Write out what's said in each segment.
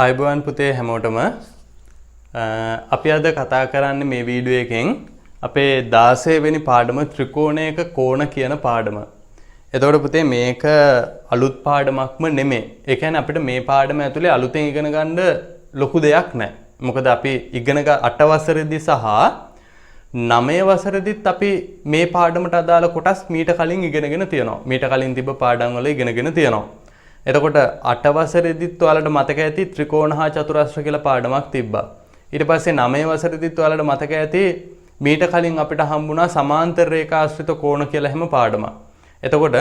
අයිබෝන් පුතේ හැමෝටම අපි අද කතා කරන්නේ මේ වීඩියෝ එකෙන් අපේ 16 වෙනි පාඩම ත්‍රිකෝණයක කෝණ කියන පාඩම. එතකොට පුතේ මේක අලුත් පාඩමක්ම නෙමෙයි. ඒ කියන්නේ අපිට මේ පාඩම ඇතුලේ අලුතෙන් ඉගෙන ගන්න ලොකු දෙයක් නැහැ. මොකද අපි ඉගෙන 8 වසරේදී සහ 9 වසරේදීත් අපි මේ පාඩමට අදාළ කොටස් මීට කලින් ඉගෙනගෙන තියෙනවා. මීට කලින් තිබ්බ පාඩම් වල ඉගෙනගෙන තියෙනවා. එතකොට 8 වසරේදීත් ඔයාලට මතක ඇති ත්‍රිකෝණ හා චතුරස්‍ර කියලා පාඩමක් තිබ්බා. ඊට පස්සේ 9 වසරේදීත් ඔයාලට මතක ඇති මීට කලින් අපිට හම්බුණා සමාන්තර රේඛා ආශ්‍රිත කෝණ කියලා හැම පාඩමක්. එතකොට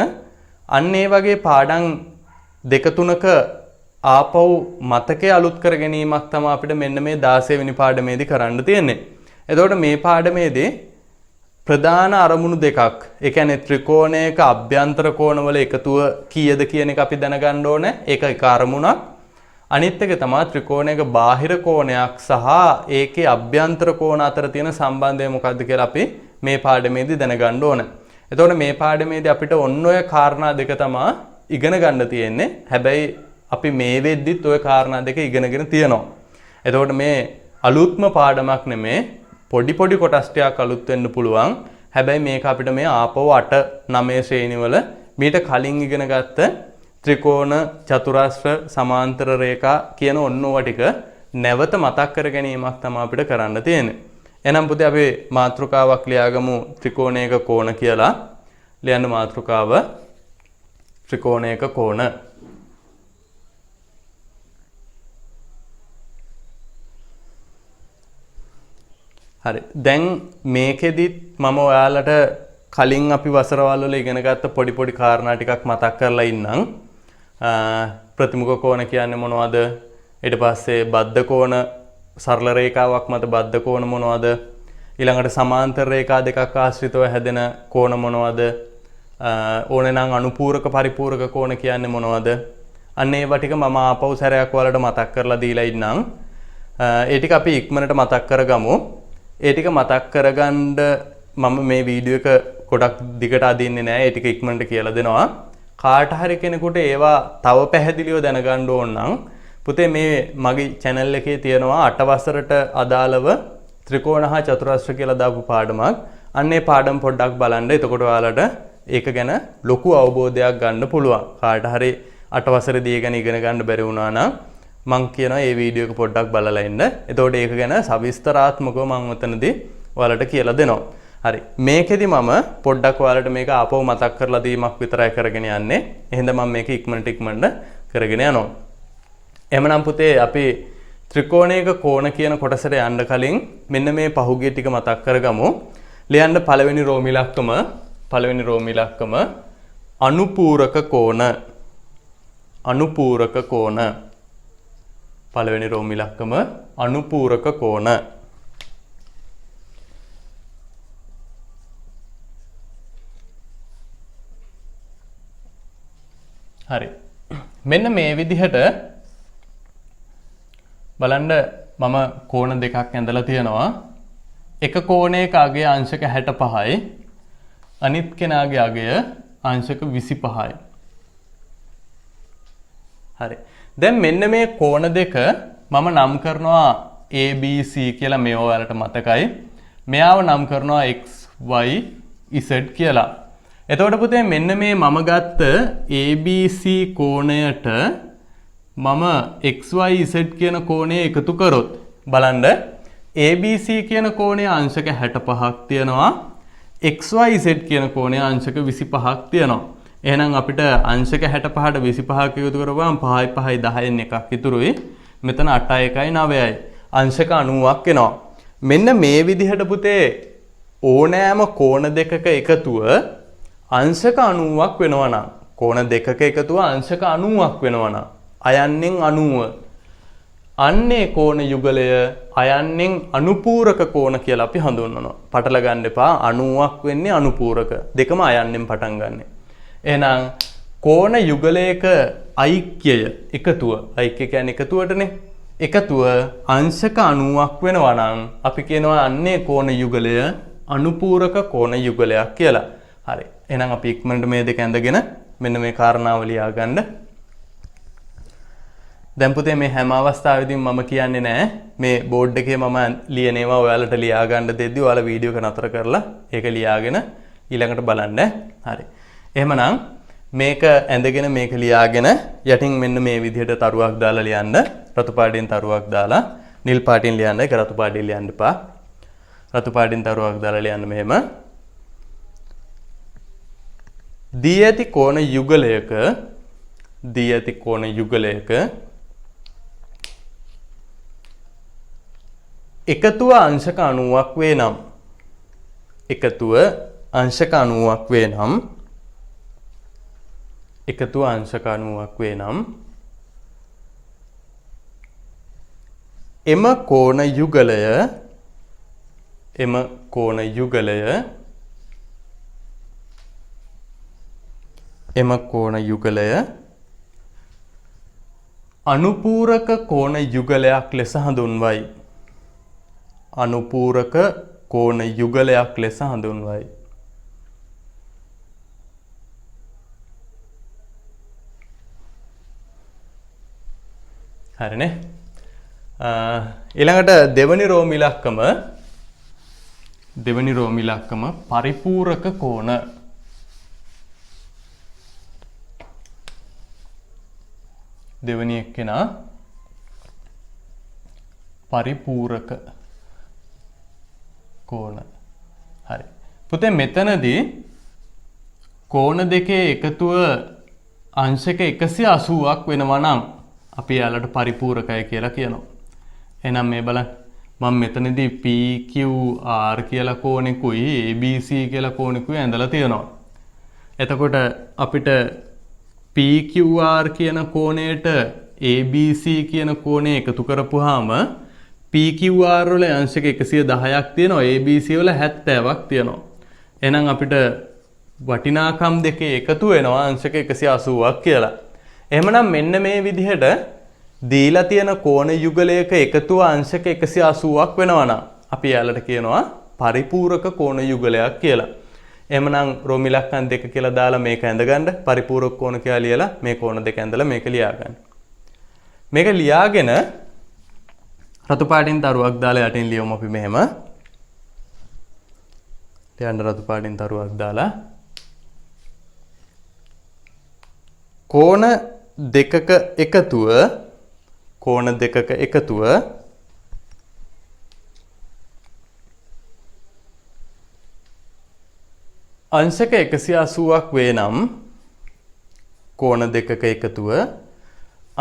අන්න ඒ වගේ පාඩම් දෙක තුනක ආපහු මතකයේ අලුත් කර ගැනීමක් තමයි අපිට මෙන්න මේ 16 වෙනි පාඩමේදී කරන්න තියෙන්නේ. එතකොට මේ පාඩමේදී ප්‍රධාන අරමුණු දෙකක්. ඒ කියන්නේ ත්‍රිකෝණයක අභ්‍යන්තර කෝණවල එකතුව කීයද කියන එක අපි දැනගන්න ඕනේ. ඒක එක අරමුණක්. අනිත් එක තමයි ත්‍රිකෝණයක බාහිර කෝණයක් සහ ඒකේ අභ්‍යන්තර කෝණ අතර තියෙන සම්බන්ධය මොකක්ද කියලා අපි මේ පාඩමේදී දැනගන්න ඕනේ. එතකොට මේ පාඩමේදී අපිට ඔන්න ඔය කාරණා දෙක තමයි ඉගෙන ගන්න තියෙන්නේ. හැබැයි අපි මේ වෙද්දිත් ඔය කාරණා දෙක ඉගෙනගෙන තියෙනවා. එතකොට මේ අලුත්ම පාඩමක් නෙමේ. පොඩි කොටස් ටිකක් අලුත් වෙන්න පුළුවන්. හැබැයි මේක අපිට මේ ආපහු 8 9 ශ්‍රේණිවල මීට කලින් ඉගෙන ගත්ත ත්‍රිකෝණ චතුරස්‍ර සමාන්තර රේඛා කියන ඔන්න ඔය ටික නැවත මතක් කර ගැනීමක් තමයි අපිට කරන්න තියෙන්නේ. එහෙනම් පුතේ අපි මාතෘකාවක් ලියාගමු ත්‍රිකෝණයක කෝණ කියලා. ලියන්න මාතෘකාව ත්‍රිකෝණයක කෝණ. හරි. දැන් මේකෙදිත් මම ඔයාලට කලින් අපි වසරවල් වල ඉගෙන ගත්ත පොඩි කාරණා ටිකක් මතක් කරලා ඉන්නම්. ප්‍රතිමුඛ කෝණ කියන්නේ මොනවද? ඊට පස්සේ බද්ධ කෝණ සරල රේඛාවක් මත බද්ධ කෝණ මොනවද? ඊළඟට සමාන්තර රේඛා දෙකක් ආශ්‍රිතව හැදෙන කෝණ මොනවද? ඕනේ නම් අනුපූරක පරිපූරක කෝණ කියන්නේ මොනවද? අන්න ඒවා ටික මම ආපහු සැරයක් ඔයාලට මතක් කරලා දීලා ඉන්නම්. ඒ ටික අපි ඉක්මනට මතක් කරගමු. ඒ ටික මතක් කරගන්න මම මේ වීඩියෝ එක ගොඩක් දිගට අදින්නේ නැහැ. ඒ ටික ඉක්මනට කියලා දෙනවා. කාට හරි කෙනෙකුට ඒවා තව පැහැදිලිව දැනගන්න ඕන නම් පුතේ මේ මගේ channel එකේ තියෙනවා 8 වසරට අදාළව ත්‍රිකෝණ හා චතුරස්‍ර කියලා දාපු පාඩමක්. අන්න ඒ පාඩම පොඩ්ඩක් බලන්න. එතකොට ඔයාලට ඒක ගැන ලොකු අවබෝධයක් ගන්න පුළුවන්. කාට හරි 8 වසරේදී ගැන ඉගෙන ගන්න බැරි වුණා නම් මං කියනවා මේ වීඩියෝ එක පොඩ්ඩක් බලලා ඉන්න. එතකොට ඒක ගැන සවිස්තරාත්මකව මම උතනදී ඔයාලට කියලා දෙනවා. හරි. මේකෙදි මම පොඩ්ඩක් ඔයාලට මේක ආපහු මතක් කරලා දීමක් විතරයි කරගෙන යන්නේ. එහෙනම් මම මේක ඉක්මනට කරගෙන යනවා. එහෙනම් පුතේ අපි ත්‍රිකෝණයක කෝණ කියන කොටසට යන්න කලින් මෙන්න මේ පහුගිය ටික මතක් කරගමු. ලියන්න පළවෙනි රෝම ඉලක්කම අනුපූරක කෝණ. අනුපූරක කෝණ. පළවෙනි රෝම ඉලක්කම අනුපූරක කෝණ. හරි. මෙන්න මේ විදිහට බලන්න මම කෝණ දෙකක් ඇඳලා තියෙනවා. එක කෝණයක අගය අංශක 65යි. අනිත් කෙනාගේ අගය අංශක 25යි. හරි. දැන් මෙන්න මේ කෝණ දෙක මම නම් කරනවා ABC කියලා. මේ ඔයාලට මතකයි. මෙයාව නම් කරනවා XYZ කියලා. එතකොට පුතේ මෙන්න මේ මම ගත්ත ABC කෝණයට මම XYZ කියන කෝණය එකතු කරොත් බලන්න ABC කියන කෝණයේ අංශක 65ක් තියෙනවා. XYZ කියන කෝණයේ අංශක 25ක් තියෙනවා. එහෙනම් අපිට අංශක 65ට 25ක් එකතු කරපුවාම 5යි 5යි 10න් එකක් ඉතුරුයි. මෙතන 8යි 1යි 9යි. අංශක 90ක් එනවා. මෙන්න මේ විදිහට පුතේ ඕනෑම කෝණ දෙකක එකතුව අංශක 90ක් වෙනවා නම් කෝණ දෙකක එකතුව අංශක 90ක් වෙනවා නම් අයන්නෙන් 90 අන්නේ කෝණ යුගලය අයන්නෙන් අනුපූරක කෝණ කියලා අපි හඳුන්වනවා. පටල ගන්න එපා. 90ක් වෙන්නේ අනුපූරක. දෙකම අයන්නෙන් පටන් ගන්න. එහෙනම් කෝණ යුගලයක ඓක්‍යය එකතුව. ඓක්‍ය කියන්නේ එකතුවටනේ. එකතුව අංශක 90ක් වෙනවා නම් අපි කියනවා අන්නේ කෝණ යුගලය අනුපූරක කෝණ යුගලයක් කියලා. හරි. එහෙනම් අපි ඉක්මනට මේ දෙක ඇඳගෙන මෙන්න මේ කාරණාව ලියා ගන්න. දැන් පුතේ මේ හැම අවස්ථාවෙදීම මම කියන්නේ නැහැ මේ බෝඩ් එකේ මම ලියන ඒවා ඔයාලට ලියා ගන්න දෙද්දි ඔයාලා වීඩියෝ එක නතර කරලා ඒක ලියාගෙන ඊළඟට බලන්න. හරි. එහෙමනම් මේක ඇඳගෙන මේක ලියාගෙන යටින් මෙන්න මේ විදිහට තරුවක් දාලා ලියන්න. රතු පාටින් තරුවක් දාලා නිල් පාටින් ලියන්න. ඒක රතු පාටින් ලියන්න එපා. රතු පාටින් තරුවක් දාලා ලියන්න මෙහෙම. දී ඇති කෝණ යුගලයක එකතුව අංශක 90ක් වේ නම් එම කෝණ යුගලය අනුපූරක කෝණ යුගලයක් ලෙස හඳුන්වයි. හරිනේ. ඊළඟට දෙවනි රෝම ඉලක්කම පරිපූරක කෝණ. දෙවනි එක්කෙනා පරිපූරක කෝණ. හරි. පුතේ මෙතනදී කෝණ දෙකේ එකතුව අංශක 180ක් වෙනවා නම් අපි යාලට පරිපූරකය කියලා කියනවා. එහෙනම් මේ බලන්න මම මෙතනදී PQR කියලා කෝණෙකුයි ABC කියලා කෝණෙකුයි ඇඳලා තියෙනවා. එතකොට අපිට PQR කියන කෝණයට ABC කියන කෝණය එකතු කරපුවාම PQR වල අංශක 110ක් තියෙනවා ABC වල 70ක් තියෙනවා. එහෙනම් අපිට වටිනාකම් දෙකේ එකතු වෙනවා අංශක 180ක් කියලා. එහෙමනම් මෙන්න මේ විදිහට දීලා තියෙන කෝණ යුගලයක එකතුව අංශක 180ක් වෙනවා නම් අපි යාලට කියනවා පරිපූරක කෝණ යුගලයක් කියලා. එහෙමනම් රෝම ඉලක්කම් දෙක කියලා දාලා මේක ඇඳගන්න පරිපූරක කෝණ කියලා ලියලා මේ කෝණ දෙක ඇඳලා මේක ලියාගන්න. මේක ලියාගෙන රතු පාටින් තරුවක් දාලා යටින් ලියමු අපි මෙහෙම. ලියන්න රතු පාටින් තරුවක් දාලා කෝණ දෙකක එකතුව අංශක 180ක් වේ නම් කෝණ දෙකක එකතුව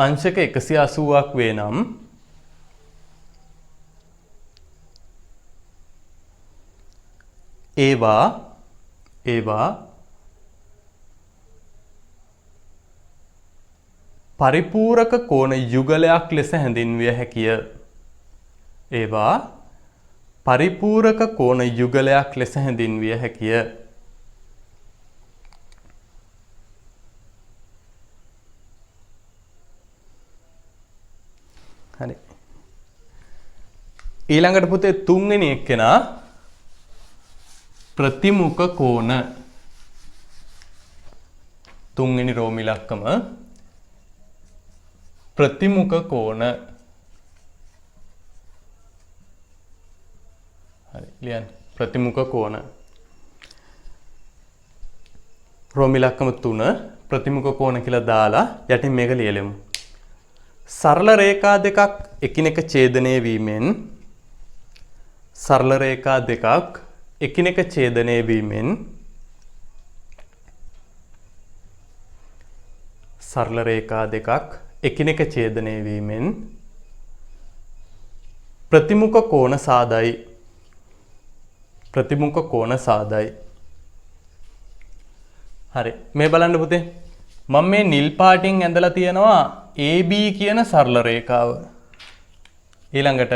අංශක 180ක් වේ නම් ඒවා පරිපූරක කෝණ යුගලයක් ලෙස හැඳින්විය හැකිය. ඒවා පරිපූරක කෝණ යුගලයක් ලෙස හැඳින්විය හැකිය. හරි. ඊළඟට පුතේ තුන්වෙනි එක්කෙනා ප්‍රතිමුඛ කෝණ. තුන්වෙනි රෝම ඉලක්කම ප්‍රතිමුඛ කෝණ. හරි ලියන්න ප්‍රතිමුඛ කෝණ. රෝම ඉලක්කම 3 ප්‍රතිමුඛ කෝණ කියලා දාලා යටින් මේක ලියලෙමු. සරල රේඛා දෙකක් එකිනෙක ඡේදනය වීමෙන් සරල රේඛා දෙකක් එකිනෙක ඡේදනය වීමෙන් සරල රේඛා දෙකක් එකිනෙක ඡේදනය වීමෙන් ප්‍රතිමුඛ කෝණ සාදයි. ප්‍රතිමුඛ කෝණ සාදයි. හරි මේ බලන්න පුතේ මම මේ නිල් පාටින් ඇඳලා තියෙනවා AB කියන සරල රේඛාව. ඊළඟට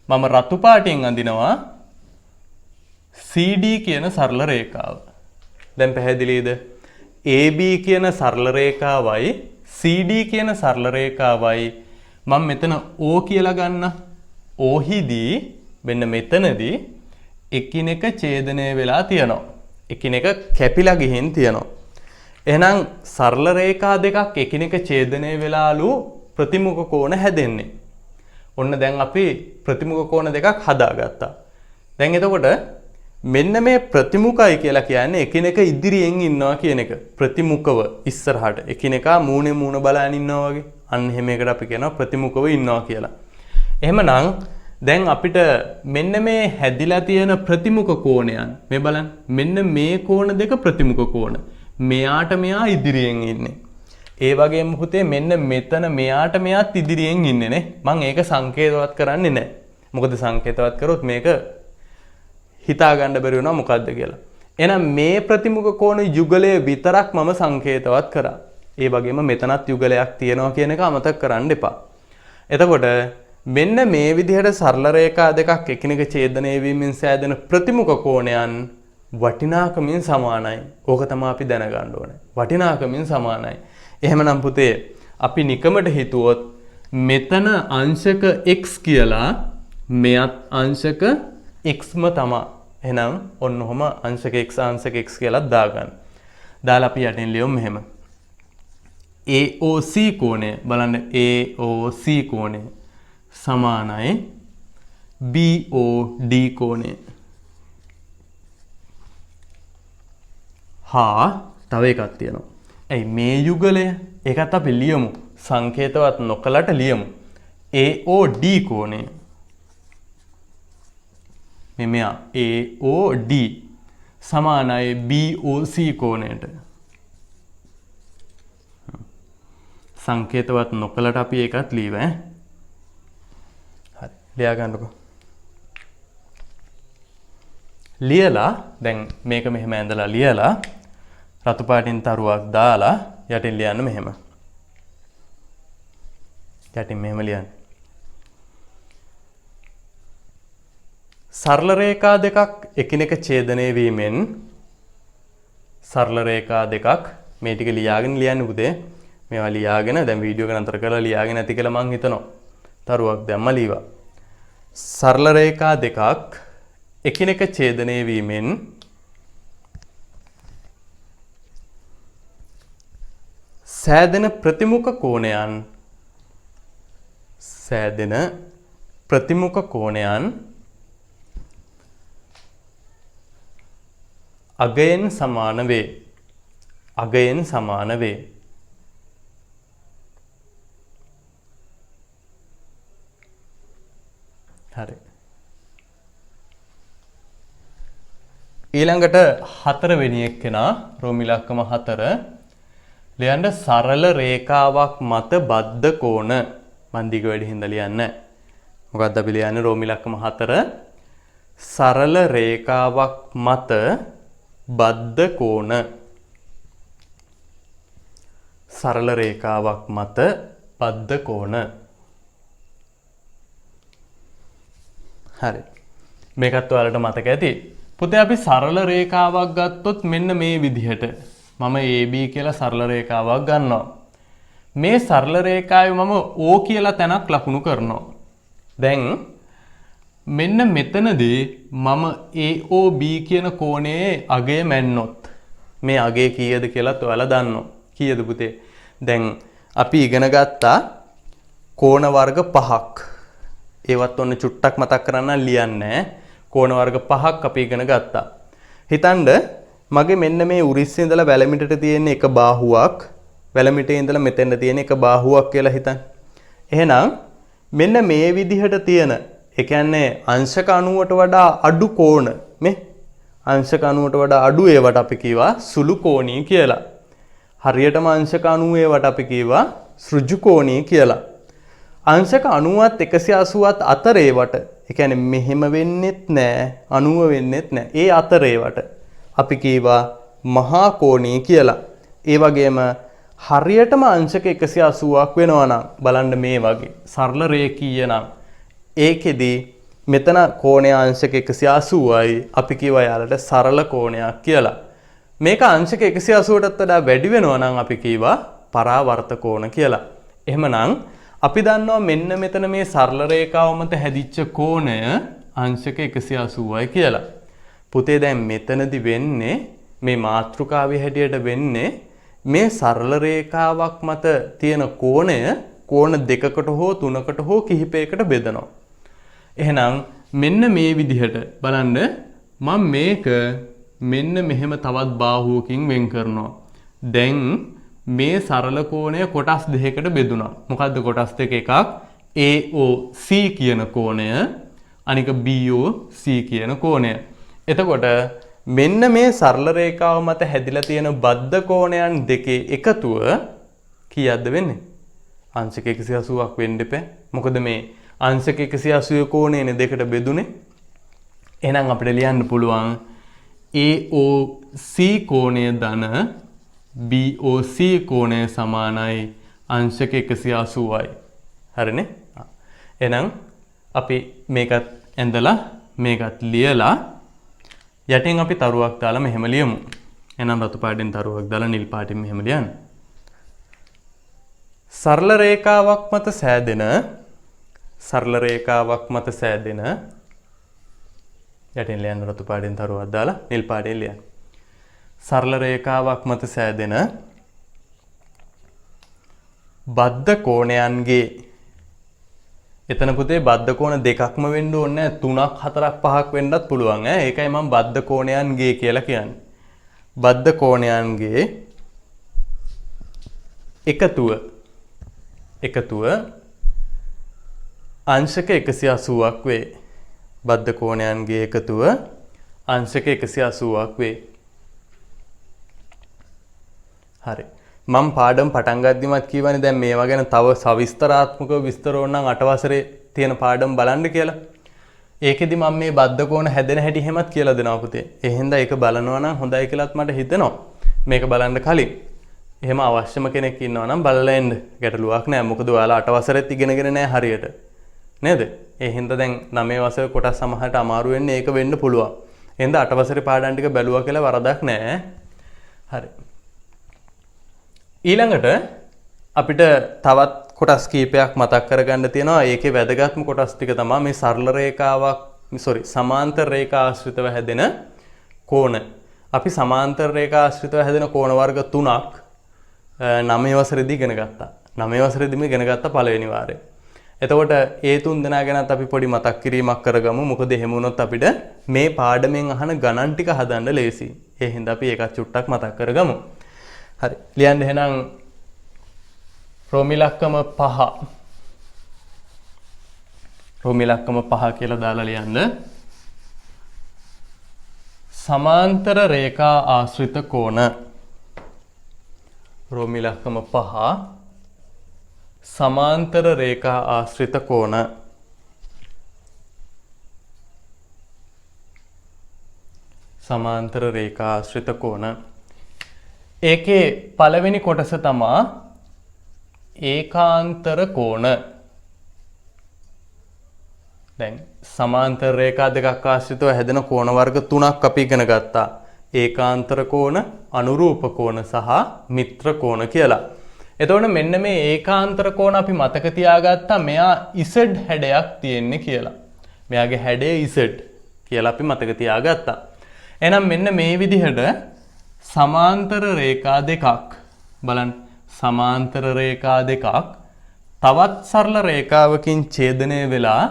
මම රතු පාටින් අඳිනවා CD කියන සරල රේඛාව. දැන් පැහැදිලිද? AB කියන සරල රේඛාවයි CD කියන සරල රේඛාවයි මම මෙතන O කියලා ගන්න. O හිදී මෙන්න මෙතනදී එකිනෙක ඡේදනය වෙලා තියෙනවා. එකිනෙක කැපිලා ගිහින් තියෙනවා. එහෙනම් සරල රේඛා දෙකක් එකිනෙක ඡේදනය වෙලාලු ප්‍රතිමුඛ කෝණ හැදෙන්නේ. ඔන්න දැන් අපි ප්‍රතිමුඛ කෝණ දෙකක් හදාගත්තා. දැන් එතකොට මෙන්න මේ ප්‍රතිමුඛයි කියලා කියන්නේ එකිනෙක ඉදිරියෙන් ඉන්නවා කියන එක. ප්‍රතිමුඛව ඉස්සරහට එකිනෙකා මූණේ මූණ බලාගෙන ඉන්නවා වගේ. අන්න එහෙම එකකට අපි කියනවා ප්‍රතිමුඛව ඉන්නවා කියලා. එහෙමනම් දැන් අපිට මෙන්න මේ හැදිලා තියෙන ප්‍රතිමුඛ කෝණයන් මේ බලන්න. මෙන්න මේ කෝණ දෙක ප්‍රතිමුඛ කෝණ. මෙයාට මෙයා ඉදිරියෙන් ඉන්නේ. ඒ වගේම පුතේ මෙන්න මෙතන මෙයාට මෙයාත් ඉදිරියෙන් ඉන්නේ නේ. මම ඒක සංකේතවත් කරන්නේ නැහැ. මොකද සංකේතවත් කරොත් මේක හිතා ගන්න බැරි වෙනවා මොකද්ද කියලා. එහෙනම් මේ ප්‍රතිමුඛ කෝණ යුගලයේ විතරක් මම සංකේතවත් කරා. ඒ වගේම මෙතනත් යුගලයක් තියෙනවා කියන එක අමතක කරන්න එපා. එතකොට මෙන්න මේ විදිහට සරල රේඛා දෙකක් එකිනෙක ඡේදනය වීමෙන් සෑදෙන ප්‍රතිමුඛ කෝණයන් වටිනාකමින් සමානයි. ඕක තමයි අපි දැනගන්න ඕනේ. වටිනාකමින් සමානයි. එහෙමනම් පුතේ අපි නිකමට හිතුවොත් මෙතන අංශක x කියලා මෙයත් අංශක xම තමයි. එහෙනම් ඔන්න ඔහම අංශක x අංශක x කියලා දාගන්න. දාලා අපි යටින් ලියමු මෙහෙම. AOC කෝණය බලන්න AOC කෝණය සමානයි BOD කෝණය. හා තව එකක් තියෙනවා. ඇයි මේ යුගලය? ඒකත් අපි ලියමු. සංකේතවත් නොකලට ලියමු. AOD කෝණය. මෙයා AOD සමානයි BOC කෝණයට. සංකේතවත් නොකලට අපි ඒකත් ලියව ඈ. හරි. ලියා ගන්නකො. ලියලා දැන් මේක මෙහෙම ඇඳලා ලියලා රතු පාටින් තරුවක් දාලා යටින් ලියන්න මෙහෙම. යටින් මෙහෙම ලියන්න. සරල රේඛා දෙකක් එකිනෙක ඡේදනය වීමෙන් සරල රේඛා දෙකක් මේ ටික ලියාගෙන ලියන්න පුතේ. මේවා ලියාගෙන දැන් වීඩියෝ එක නතර කරලා ලියාගෙන ඇති කියලා මං හිතනවා. තරුවක් දැම්ම ලියවා. සරල රේඛා දෙකක් එකිනෙක ඡේදනය වීමෙන් සෑදෙන ප්‍රතිමුඛ කෝණයන් අගයෙන් සමාන වේ. අගයෙන් සමාන වේ. හරි. ඊළඟට 4 වෙනි එක්කෙනා රෝමි ඉලක්කම 4 ලියන්න සරල රේඛාවක් මත බද්ධ කෝණ. මන් දිග වැඩි හින්දා ලියන්නේ. මොකක්ද අපි ලියන්නේ රෝමි ඉලක්කම 4 සරල රේඛාවක් මත බද්ධ කෝණ. සරල රේඛාවක් මත බද්ධ කෝණ. හරි. මේකත් ඔයාලට මතක ඇති. පුතේ අපි සරල රේඛාවක් ගත්තොත් මෙන්න මේ විදිහට මම AB කියලා සරල රේඛාවක් ගන්නවා. මේ සරල රේඛාවේ මම O කියලා තැනක් ලකුණු කරනවා. දැන් මෙන්න මෙතනදී මම AOB කියන කෝණයේ අගය මැන්නොත් මේ අගය කීයද කියලා ඔයාලා දන්නවා. කීයද පුතේ? දැන් අපි ඉගෙන ගත්තා කෝණ වර්ග 5ක්. ඒවත් ඔන්න චුට්ටක් මතක් කරන්න ලියන්නේ. කෝණ වර්ග 5ක් අපි ඉගෙන ගත්තා. හිතන්න මගේ මෙන්න මේ උරිස්සේ ඉඳලා වැලමිටට තියෙන එක බාහුවක්, වැලමිටේ ඉඳලා මෙතෙන්ට තියෙන එක බාහුවක් කියලා හිතන්න. එහෙනම් මෙන්න මේ විදිහට තියෙන, ඒ කියන්නේ අංශක 90ට වඩා අඩු කෝණ, මේ අංශක 90ට වඩා අඩු ඒවට අපි කියවා සුළු කෝණී කියලා. හරියටම අංශක 90 ඒවට අපි කියවා ඍජු කෝණී කියලා. අංශක 90ත් 180ත් අතර ඒවට, ඒ කියන්නේ මෙහෙම වෙන්නෙත් නෑ 90 වෙන්නෙත් නෑ, ඒ අතර ඒවට අපි කියවා මහා කෝණී කියලා. ඒ වගේම හරියටම අංශක 180ක් වෙනවා නම් බලන්න මේ වගේ සරල රේඛීය නම් ඒකෙදි මෙතන කෝණය අංශක 180යි අපි කියවා යාලට සරල කෝණයක් කියලා. මේක අංශක 180ටත් වඩා වැඩි වෙනවා නම් අපි කියවා පරාවර්ත කෝණ කියලා. එහෙමනම් අපි දන්නවා මෙන්න මෙතන මේ සරල රේඛාව මත හැදිච්ච කෝණය අංශක 180යි කියලා. පුතේ දැන් මෙතනදි වෙන්නේ මේ මාතෘකාවේ හැටියට වෙන්නේ මේ සරල රේඛාවක් මත තියෙන කෝණය කෝණ දෙකකට හෝ තුනකට හෝ කිහිපයකට බෙදනවා. එහෙනම් මෙන්න මේ විදිහට බලන්න මම මේක මෙන්න මෙහෙම තවත් බාහුවකින් වෙන් කරනවා. දැන් මේ සරල කෝණය කොටස් දෙකකට බෙදුණා. මොකද්ද කොටස් දෙක? එකක් AOC කියන කෝණය, අනික BOC කියන කෝණය. එතකොට මෙන්න මේ සරල රේඛාව මත හැදිලා තියෙන බද්ධ කෝණයන් දෙකේ එකතුව කීයක්ද වෙන්නේ? අංශක 180ක් වෙන්න එපා. මොකද මේ අංශක 180 කෝණයනේ දෙකට බෙදුනේ. එහෙනම් අපිට ලියන්න පුළුවන් AOC කෝණය ධන BOC කෝණය සමානයි අංශක 180යි. හරිනේ? එහෙනම් අපි මේකත් ඇඳලා මේකත් ලියලා යටින් අපි තරුවක් දාලා මෙහෙම ලියමු. එහෙනම් රතු පාටින් තරුවක් දාලා නිල් පාටින් මෙහෙම ලියන්න. සරල රේඛාවක් මත සෑදෙන යටින් ලියන්න රතු පාටින් තරුවක් දාලා නිල් පාටින් ලියන්න. සරල රේඛාවක් මත සෑදෙන බද්ධ කෝණයන්ගේ එතන පුතේ බද්ධ කෝණ දෙකක්ම වෙන්න ඕනේ නැහැ 3ක් 4ක් 5ක් වෙන්නත් පුළුවන් ඈ. ඒකයි මම බද්ධ කෝණයන්ගේ කියලා කියන්නේ. බද්ධ කෝණයන්ගේ එකතුව අංශක 180ක් වේ. බද්ධ කෝණයන්ගේ එකතුව අංශක 180ක් වේ. හරි. මම පාඩම් පටන් ගද්දිමත් කියවනේ දැන් මේවා ගැන තව සවිස්තරාත්මකව විස්තර ඕනනම් 8 වසරේ තියෙන පාඩම් බලන්න කියලා. ඒකෙදි මම මේ බද්ධ කෝණ හැදෙන හැටි හැමත් කියලා දෙනවා පුතේ. ඒ හින්දා ඒක බලනවා නම් හොඳයි කියලාත් මට හිතෙනවා. මේක බලන්න කලින්. එහෙම අවශ්‍යම කෙනෙක් ඉන්නවා නම් බලලා එන්න. ගැටලුවක් නැහැ. මොකද ඔයාලා 8 වසරෙත් ඉගෙනගෙන නැහැ හරියට. නේද? ඒ හින්දා දැන් 9 වසරේ කොටස් සමහරට අමාරු වෙන්නේ ඒක වෙන්න පුළුවන්. එහෙනම් 8 වසරේ පාඩම් ටික බැලුවා කියලා වරදක් නැහැ. හරි. ඊළඟට අපිට තවත් කොටස් කීපයක් මතක් කරගන්න තියෙනවා. ඒකේ වැදගත්ම කොටස් ටික තමයි මේ සමාන්තර රේඛා ආශ්‍රිතව හැදෙන කෝණ. අපි සමාන්තර රේඛා ආශ්‍රිතව හැදෙන කෝණ වර්ග 3ක් 9 වසරේදී ඉගෙන ගත්තා. 9 වසරේදීම ඉගෙන ගත්ත පළවෙනි වාරේ. එතකොට ඒ තුන් දෙනා ගැනත් අපි පොඩි මතක් කිරීමක් කරගමු. මොකද එහෙම වුණොත් අපිට මේ පාඩමෙන් අහන ගණන් ටික හදන්න ලේසියි. ඒ හින්දා අපි ඒකත් චුට්ටක් මතක් කරගමු. හරි. ලියන්න එහෙනම් රෝමිලක්කම 5. රෝමිලක්කම 5 කියලා දාලා ලියන්න. සමාන්තර රේඛා ආශ්‍රිත කෝණ. රෝමිලක්කම 5 සමාන්තර රේඛා ආශ්‍රිත කෝණ. සමාන්තර රේඛා ආශ්‍රිත කෝණ. ඒකේ පළවෙනි කොටස තමා ඒකාන්තර කෝණ. දැන් සමාන්තර රේඛා දෙකක් ආශ්‍රිතව හැදෙන කෝණ වර්ග 3ක් අපි ඉගෙන ගත්තා. ඒකාන්තර කෝණ, අනුරූප කෝණ සහ මිත්‍ර කෝණ කියලා. එතකොට මෙන්න මේ ඒකාන්තර කෝණ අපි මතක තියාගත්තා මෙයා Z හැඩයක් තියෙන්නේ කියලා. මෙයාගේ හැඩය Z කියලා අපි මතක තියාගත්තා. එහෙනම් මෙන්න මේ විදිහට සමාන්තර රේඛා දෙකක් බලන්න. සමාන්තර රේඛා දෙකක් තවත් සරල රේඛාවකින් ඡේදනය වෙලා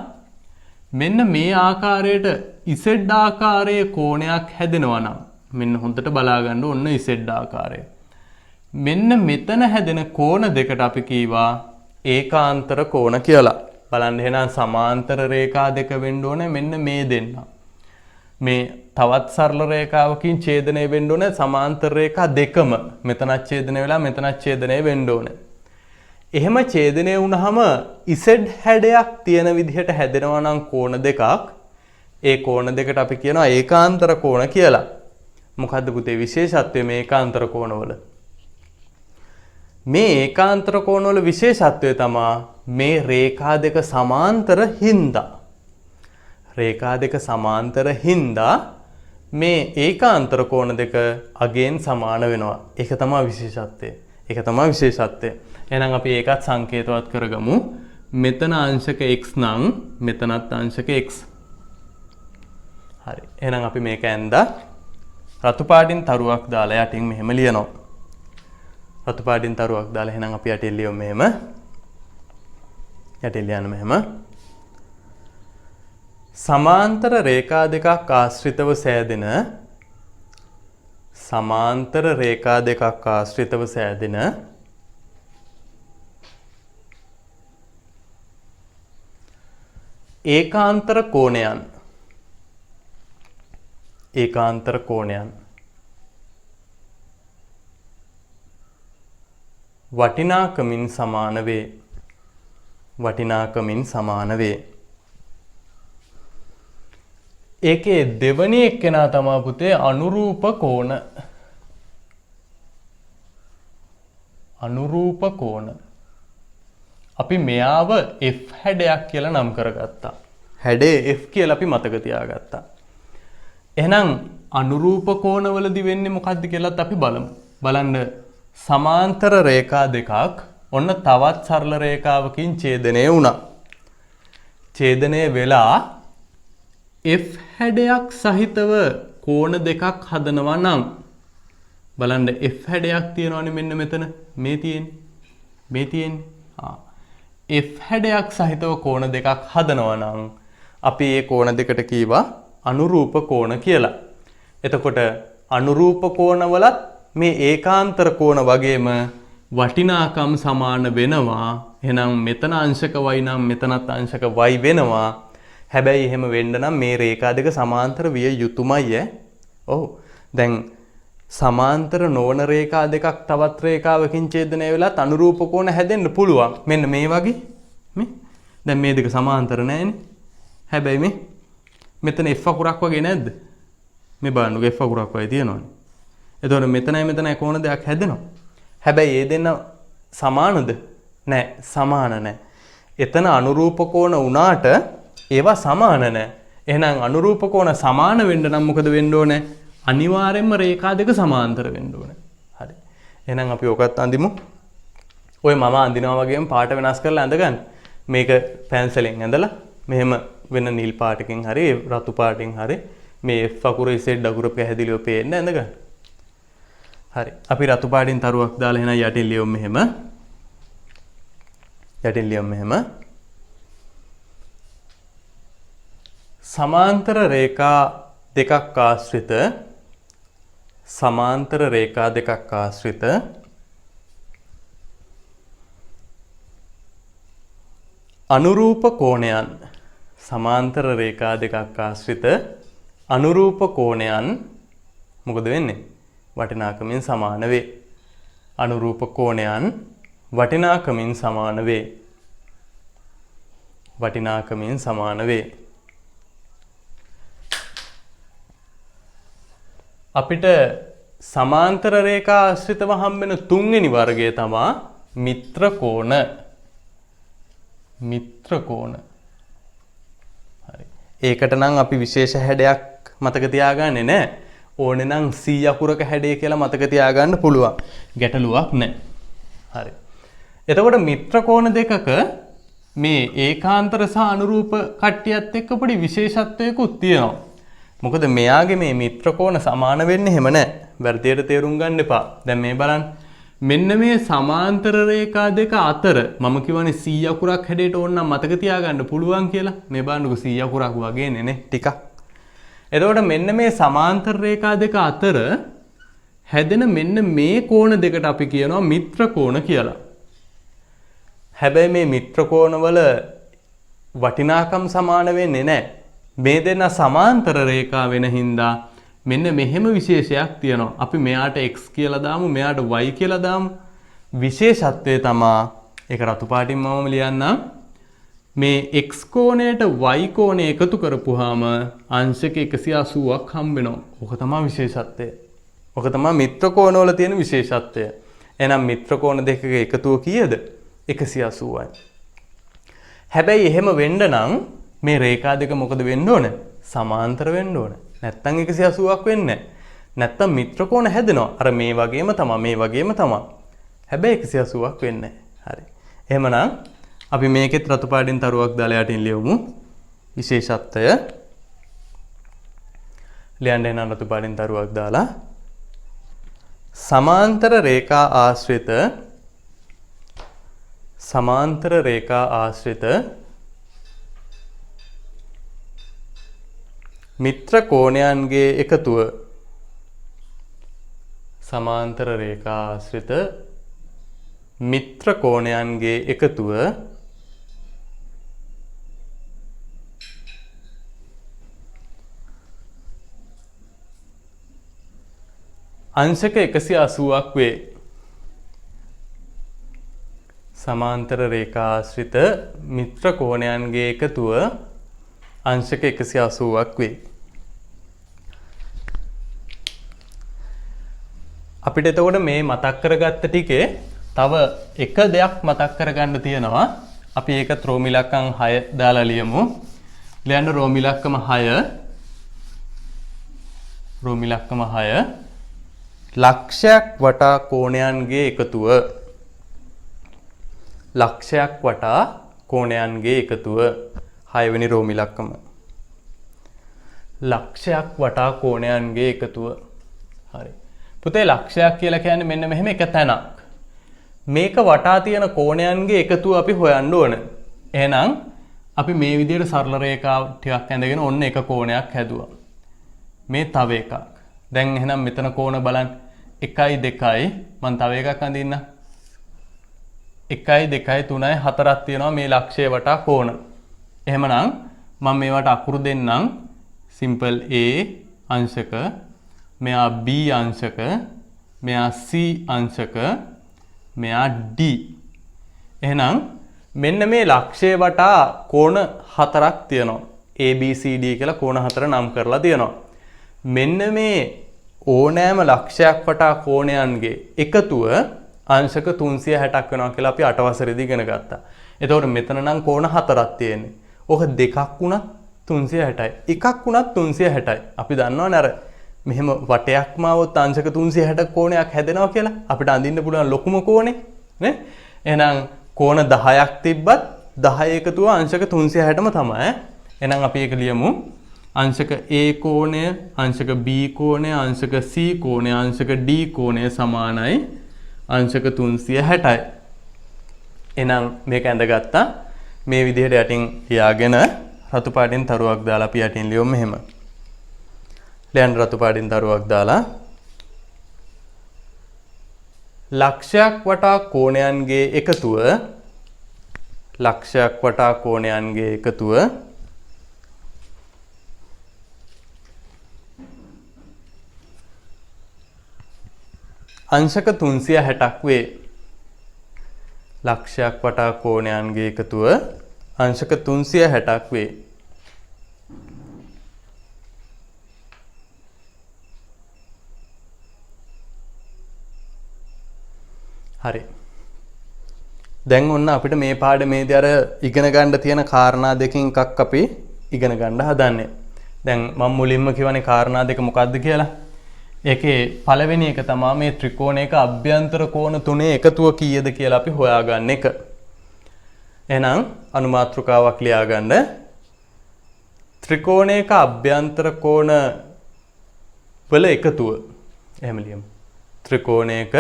මෙන්න මේ ආකාරයට Z ආකාරයේ කෝණයක් හැදෙනවා නම් මෙන්න හොඳට බලා ගන්න ඕන Z ආකාරය. මෙන්න මෙතන හැදෙන කෝණ දෙකට අපි කීවා ඒකාන්තර කෝණ කියලා. බලන්න එහෙනම් සමාන්තර රේඛා දෙක වෙන්න ඕනේ මෙන්න මේ දෙන්න. මේ තවත් සරල රේඛාවකින් ඡේදනය වෙන්න ඕනේ සමාන්තර රේඛා දෙකම. මෙතනත් ඡේදනය වෙලා මෙතනත් ඡේදනය වෙන්න ඕනේ. එහෙම ඡේදනය වුණාම Z හැඩයක් තියෙන විදිහට හැදෙනවා නම් කෝණ දෙකක්. ඒ කෝණ දෙකට අපි කියනවා ඒකාන්තර කෝණ කියලා. මොකද්ද පුතේ විශේෂත්වය මේ ඒකාන්තර කෝණවල? මේ ඒකාන්තර කෝණවල විශේෂත්වය තමයි මේ රේඛා දෙක සමාන්තර හින්දා. රේඛා දෙක සමාන්තර හින්දා මේ ඒකාන්තර කෝණ දෙක අගෙන් සමාන වෙනවා. ඒක තමයි විශේෂත්වය. ඒක තමයි විශේෂත්වය. එහෙනම් අපි ඒකත් සංකේතවත් කරගමු. මෙතන අංශක x නම් මෙතනත් අංශක x. හරි. එහෙනම් අපි මේක ඇඳලා රතු පාටින් තරුවක් දාලා යටින් මෙහෙම ලියනවා. රතු පාටින් තරුවක් දාලා එහෙනම් අපි යටින් ලියමු මෙහෙම. යටින් ලියන්න මෙහෙම. සමාන්තර රේඛා දෙකක් ආශ්‍රිතව සෑදෙන සමාන්තර රේඛා දෙකක් ආශ්‍රිතව සෑදෙන ඒකාන්තර කෝණයන් වටිනාකමින් සමාන වේ. ඒකේ දෙවැනි එක්කෙනා තමයි පුතේ අනුරූප කෝණ. අපි මෙයාව F හැඩයක් කියලා නම් කරගත්තා. හැඩේ F කියලා අපි මතක තියාගත්තා. එහෙනම් අනුරූප කෝණවලදී වෙන්නේ මොකද්ද කියලාත් අපි බලමු. බලන්න සමාන්තර රේඛා දෙකක් ඔන්න තවත් සරල රේඛාවකින් ඡේදනය වුණා. ඡේදනය වෙලා F හැඩයක් සහිතව කෝණ දෙකක් හදනවා නම් බලන්න F හැඩයක් තියෙනවනේ මෙන්න මෙතන මේ තියෙන්නේ. F හැඩයක් සහිතව කෝණ දෙකක් හදනවා නම් අපි මේ කෝණ දෙකට කීවා අනුරූප කෝණ කියලා. එතකොට අනුරූප කෝණවලත් මේ ඒකාන්තර කෝණ වගේම වටිනාකම් සමාන වෙනවා. එහෙනම් මෙතන අංශක y නම් මෙතනත් අංශක y වෙනවා. හැබැයි එහෙම වෙන්න නම් මේ රේඛා දෙක සමාන්තර විය යුතුමයි ඔව්. දැන් සමාන්තර නොවන රේඛා දෙකක් තවත් රේඛාවකින් ඡේදනය වෙලත් අනුරූප කෝණ හැදෙන්න පුළුවන්. මෙන්න මේ වගේ මේ. දැන් මේ දෙක සමාන්තර නැහැනේ. හැබැයි මෙතන F අකුරක් වගේ නැද්ද? මේ බලන්නකො F අකුරක් වගේ තියෙනවනේ. එතකොට මෙතනයි කෝණ දෙකක් හැදෙනවා. හැබැයි මේ දෙන්න සමානද? නැහැ, සමාන නැහැ. එතන අනුරූප කෝණ වුණාට ඒවා සමාන නැහැ. එහෙනම් අනුරූප කෝණ සමාන වෙන්න නම් මොකද වෙන්න ඕනේ? අනිවාර්යෙන්ම රේඛා දෙක සමාන්තර වෙන්න ඕනේ. හරි. එහෙනම් අපි ඔකත් අඳිමු. ඔය මම අඳිනවා වගේම පාට වෙනස් කරලා අඳගන්න. මේක පැන්සලෙන් ඇඳලා මෙහෙම වෙන නිල් පාටකින් හරි රතු පාටින් හරි මේ F අකුර Z අකුර පැහැදිලිව පේන්න ඇඳගන්න. හරි. අපි රතු පාටින් තරුවක් දාලා එහෙනම් යටින් ලියමු මෙහෙම. සමාන්තර රේඛා දෙකක් ආශ්‍රිත අනුරූප කෝණයන් සමාන්තර රේඛා දෙකක් ආශ්‍රිත අනුරූප කෝණයන් මොකද වෙන්නේ? වටිනාකමින් සමාන වේ. අනුරූප කෝණයන් වටිනාකමින් සමාන වේ. අපිට සමාන්තර රේඛා ආශ්‍රිතව හම්බෙන තුන්වෙනි වර්ගය තමයි මිත්‍ර කෝණ. හරි. ඒකට නම් අපි විශේෂ හැඩයක් මතක තියාගන්නේ නැහැ. ඕනේ නම් C අකුරක හැඩය කියලා මතක තියාගන්න පුළුවන්. ගැටලුවක් නැහැ. හරි. එතකොට මිත්‍ර කෝණ දෙකක මේ ඒකාන්තර සහ අනුරූප කට්ටියත් එක්ක පොඩි විශේෂත්වයකුත් තියෙනවා. මොකද මෙයාගේ මේ මිත්‍ර කෝණ සමාන වෙන්නේ එහෙම නැහැ. වැරදියට තේරුම් ගන්න එපා. දැන් මේ බලන්න. මෙන්න මේ සමාන්තර රේඛා දෙක අතර මම කියවනේ C අකුරක් හැඩයට ඕනනම් මතක තියාගන්න පුළුවන් කියලා. මේ බලන්නකො C අකුරක් වගේනේ නේ ටිකක්. එතකොට මෙන්න මේ සමාන්තර රේඛා දෙක අතර හැදෙන මෙන්න මේ කෝණ දෙකට අපි කියනවා මිත්‍ර කෝණ කියලා. හැබැයි මේ මිත්‍ර කෝණවල වටිනාකම් සමාන වෙන්නේ නැහැ. මේ දෙන්න සමාන්තර රේඛා වෙන හින්දා මෙන්න මෙහෙම විශේෂයක් තියෙනවා. අපි මෙයාට x කියලා දාමු, මෙයාට y කියලා දාමු. විශේෂත්වය තමයි ඒක රතු පාටින් මම ලියන්නම්. මේ x කෝණයට y කෝණය එකතු කරපුවාම අංශක 180ක් හම්බ වෙනවා. ඔක තමයි විශේෂත්වය. ඔක තමයි මිත්‍ර කෝණවල තියෙන විශේෂත්වය. එහෙනම් මිත්‍ර කෝණ දෙකක එකතුව කීයද? 180යි. හැබැයි එහෙම වෙන්න නම් මේ රේඛා දෙක මොකද වෙන්න ඕන? සමාන්තර වෙන්න ඕන. නැත්තම් 180ක් වෙන්නේ නැහැ. නැත්තම් මිත්‍ර කෝණ හැදෙනවා. අර මේ වගේම තමයි. හැබැයි 180ක් වෙන්නේ නැහැ. හරි. එහෙමනම් අපි මේකෙත් රතු පාටින් තරුවක් දාලා යටින් ලියමු. විශේෂත්වය ලියන්න එන රතු පාටින් තරුවක් දාලා සමාන්තර රේඛා ආශ්‍රිත සමාන්තර රේඛා ආශ්‍රිත මිත්‍ර කෝණයන්ගේ එකතුව සමාන්තර රේඛා ආශ්‍රිත මිත්‍ර කෝණයන්ගේ එකතුව अंशक 180ක් වේ. සමාන්තර රේඛා ආශ්‍රිත මිත්‍ර කෝණයන්ගේ එකතුව अंशक 180ක් වේ. අපිට එතකොට මේ මතක් කරගත්ත ටිකේ තව එක දෙයක් මතක් කරගන්න තියෙනවා. අපි ඒකත් රෝම ඉලක්කම් 6 දාලා ලියමු. ලියන්න රෝම ඉලක්කම 6 ලක්ෂයක් වටා කෝණයන්ගේ එකතුව ලක්ෂයක් වටා කෝණයන්ගේ එකතුව 6 වෙනි රෝම ඉලක්කම ලක්ෂයක් වටා කෝණයන්ගේ එකතුව. හරි පුතේ ලක්ෂයක් කියලා කියන්නේ මෙන්න මෙහෙම එක තැනක්. මේක වටා තියෙන කෝණයන්ගේ එකතුව අපි හොයන්න ඕන. එහෙනම් අපි මේ විදිහට සරල රේඛාව ටිකක් ඇඳගෙන ඔන්න එක කෝණයක් හැදුවා. මේ තව එකක්. දැන් එහෙනම් මෙතන කෝණ බලන්න 1 2 මම තව එකක් අඳින්න 1 2 3 4ක් තියෙනවා මේ ලක්ෂය වටා කෝණ. එහෙමනම් මම මේවට අකුරු දෙන්නම් simple A අංශක මෙයා B අංශක මෙයා C අංශක මෙයා D. එහෙනම් මෙන්න මේ ලක්ෂය වටා කෝණ 4ක් තියෙනවා. A B C D කියලා කෝණ 4 නම් කරලා තියෙනවා. මෙන්න මේ ඕනෑම ලක්ෂයක් වටා කෝණයන්ගේ එකතුව अंशक 360ක් වෙනවා කියලා අපි 8 වසරේදී ඉගෙන ගත්තා. එතකොට මෙතන නම් කෝණ 4ක් තියෙන්නේ. ඕක දෙකක් වුණත් 360යි. එකක් වුණත් 360යි. අපි දන්නවනේ අර මෙහෙම වටයක්ම આવොත් अंशක 360 කෝණයක් හැදෙනවා කියලා. අපිට අඳින්න පුළුවන් ලොකුම කෝණේ නේ? එහෙනම් කෝණ 10ක් තිබ්බත් 10 එකතුව अंशක 360ම තමයි. එහෙනම් අපි ඒක ලියමු. अंशक A कोणය अंशक B कोणය अंशक C कोणය अंशक D कोणය සමානයි अंशक 360යි. එහෙනම් මේක ඇඳගත්තා. මේ විදිහට යටින් ලියාගෙන රතු පාටින් තරුවක් දාලා අපි යටින් ලියමු මෙහෙම. ලියන්න රතු පාටින් තරුවක් දාලා ලක්ෂයක් වටා කෝණයන්ගේ එකතුව ලක්ෂයක් වටා කෝණයන්ගේ එකතුව अंशक 360ක් වේ. ලක්ෂයක් වටා කෝණයන්ගේ එකතුව अंशक 360ක් වේ. හරි. දැන් ඔන්න අපිට මේ පාඩමේදී අර ඉගෙන ගන්න තියෙන කාරණා දෙකකින් එකක් අපි ඉගෙන ගන්න හදන්නේ. දැන් මම මුලින්ම කියවනේ කාරණා දෙක මොකක්ද කියලා. ඒකේ පළවෙනි එක තමයි මේ ත්‍රිකෝණයක අභ්‍යන්තර කෝණ තුනේ එකතුව කීයද කියලා අපි හොයාගන්න එක. එහෙනම් අනුමාත්‍රිකාවක් ලියාගන්න. ත්‍රිකෝණයක අභ්‍යන්තර කෝණ වල එකතුව. එහෙම ලියමු. ත්‍රිකෝණයක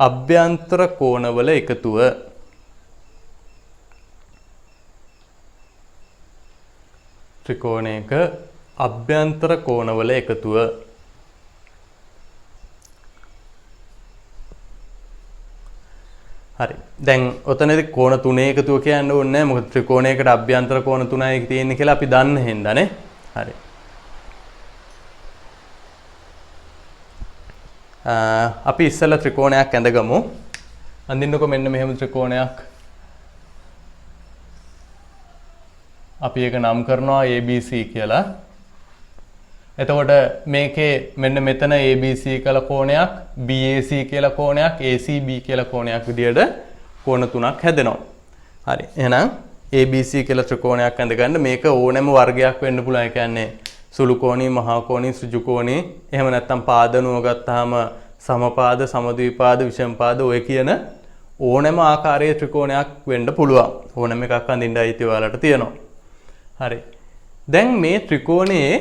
අභ්‍යන්තර කෝණ වල එකතුව. ත්‍රිකෝණයක අභ්‍යන්තර කෝණ වල එකතුව. හරි. දැන් ඔතනදී කෝණ තුනේ එකතුව කියන්න ඕනේ නැහැ. මොකද ත්‍රිකෝණයකට අභ්‍යන්තර කෝණ තුනයි තියෙන්නේ කියලා අපි දන්න හින්දානේ. හරි. අපි ඉස්සෙල්ලා ත්‍රිකෝණයක් ඇඳගමු. අඳින්නකො මෙන්න මෙහෙම ත්‍රිකෝණයක්. අපි ඒක නම් කරනවා ABC කියලා. එතකොට මේකේ මෙන්න මෙතන ABC කියලා කෝණයක්, BAC කියලා කෝණයක්, ACB කියලා කෝණයක් විදියට කෝණ තුනක් හැදෙනවා. හරි. එහෙනම් ABC කියලා ත්‍රිකෝණයක් ඇඳගන්න මේක ඕනෑම වර්ගයක් වෙන්න පුළුවන්. ඒ කියන්නේ සුළු කෝණී, මහා කෝණී, ඍජු කෝණී, එහෙම නැත්නම් පාදනුව ගත්තාම සමපාද, සමද්විපාද, විෂමපාද ඔය කියන ඕනෑම ආකාරයේ ත්‍රිකෝණයක් වෙන්න පුළුවන්. ඕනෑම එකක් අඳින්න අයිති ඔයාලට තියෙනවා. හරි. දැන් මේ ත්‍රිකෝණයේ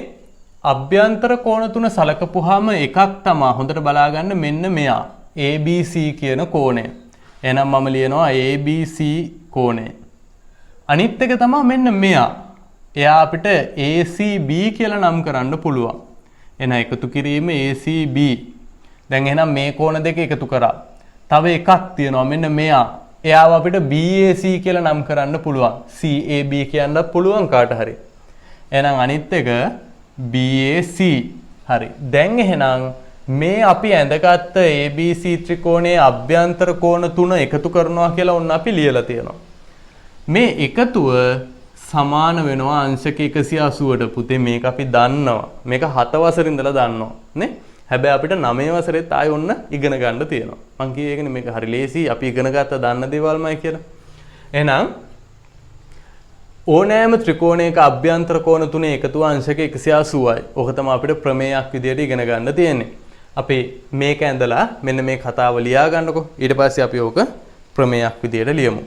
අභ්‍යන්තර කෝණ තුන සලකපුවාම එකක් තමයි හොඳට බලාගන්න මෙන්න මෙයා ABC කියන කෝණය. එහෙනම් මම ලියනවා ABC කෝණය. අනිත් එක තමයි මෙන්න මෙයා. එයා අපිට ACB කියලා නම් කරන්න පුළුවන්. එහෙනම් එකතු කිරීම ACB. දැන් එහෙනම් මේ කෝණ දෙක එකතු කරා. තව එකක් තියෙනවා මෙන්න මෙයා. එයාව අපිට BAC කියලා නම් කරන්න පුළුවන්. CAB කියන්නත් පුළුවන් කාට හරි. එහෙනම් අනිත් එක BAC. හරි. දැන් එහෙනම් මේ අපි ඇඳගත්ත ABC ත්‍රිකෝණයේ අභ්‍යන්තර කෝණ තුන එකතු කරනවා කියලා ඔන්න අපි ලියලා තියෙනවා. මේ එකතුව සමාන වෙනවා අංශක 180ට. පුතේ මේක අපි දන්නවා. මේක 7 වසරේ ඉඳලා දන්නවා නේ. හැබැයි අපිට 9 වසරේත් ආයෙ ඔන්න ඉගෙන ගන්න තියෙනවා. මං කියේ ඒකනේ මේක හරි ලේසි. අපි ඉගෙන ගත්ත දන්න දේවල්මයි කියලා. එහෙනම් ඕනෑම ත්‍රිකෝණයක අභ්‍යන්තර කෝණ තුනේ එකතුව අංශක 180යි. ඕක තමයි අපිට ප්‍රමේයයක් විදියට ඉගෙන ගන්න තියෙන්නේ. අපි මේක ඇඳලා මෙන්න මේ කතාව ලියා ගන්නකො. ඊට පස්සේ අපි ඕක ප්‍රමේයයක් විදියට ලියමු.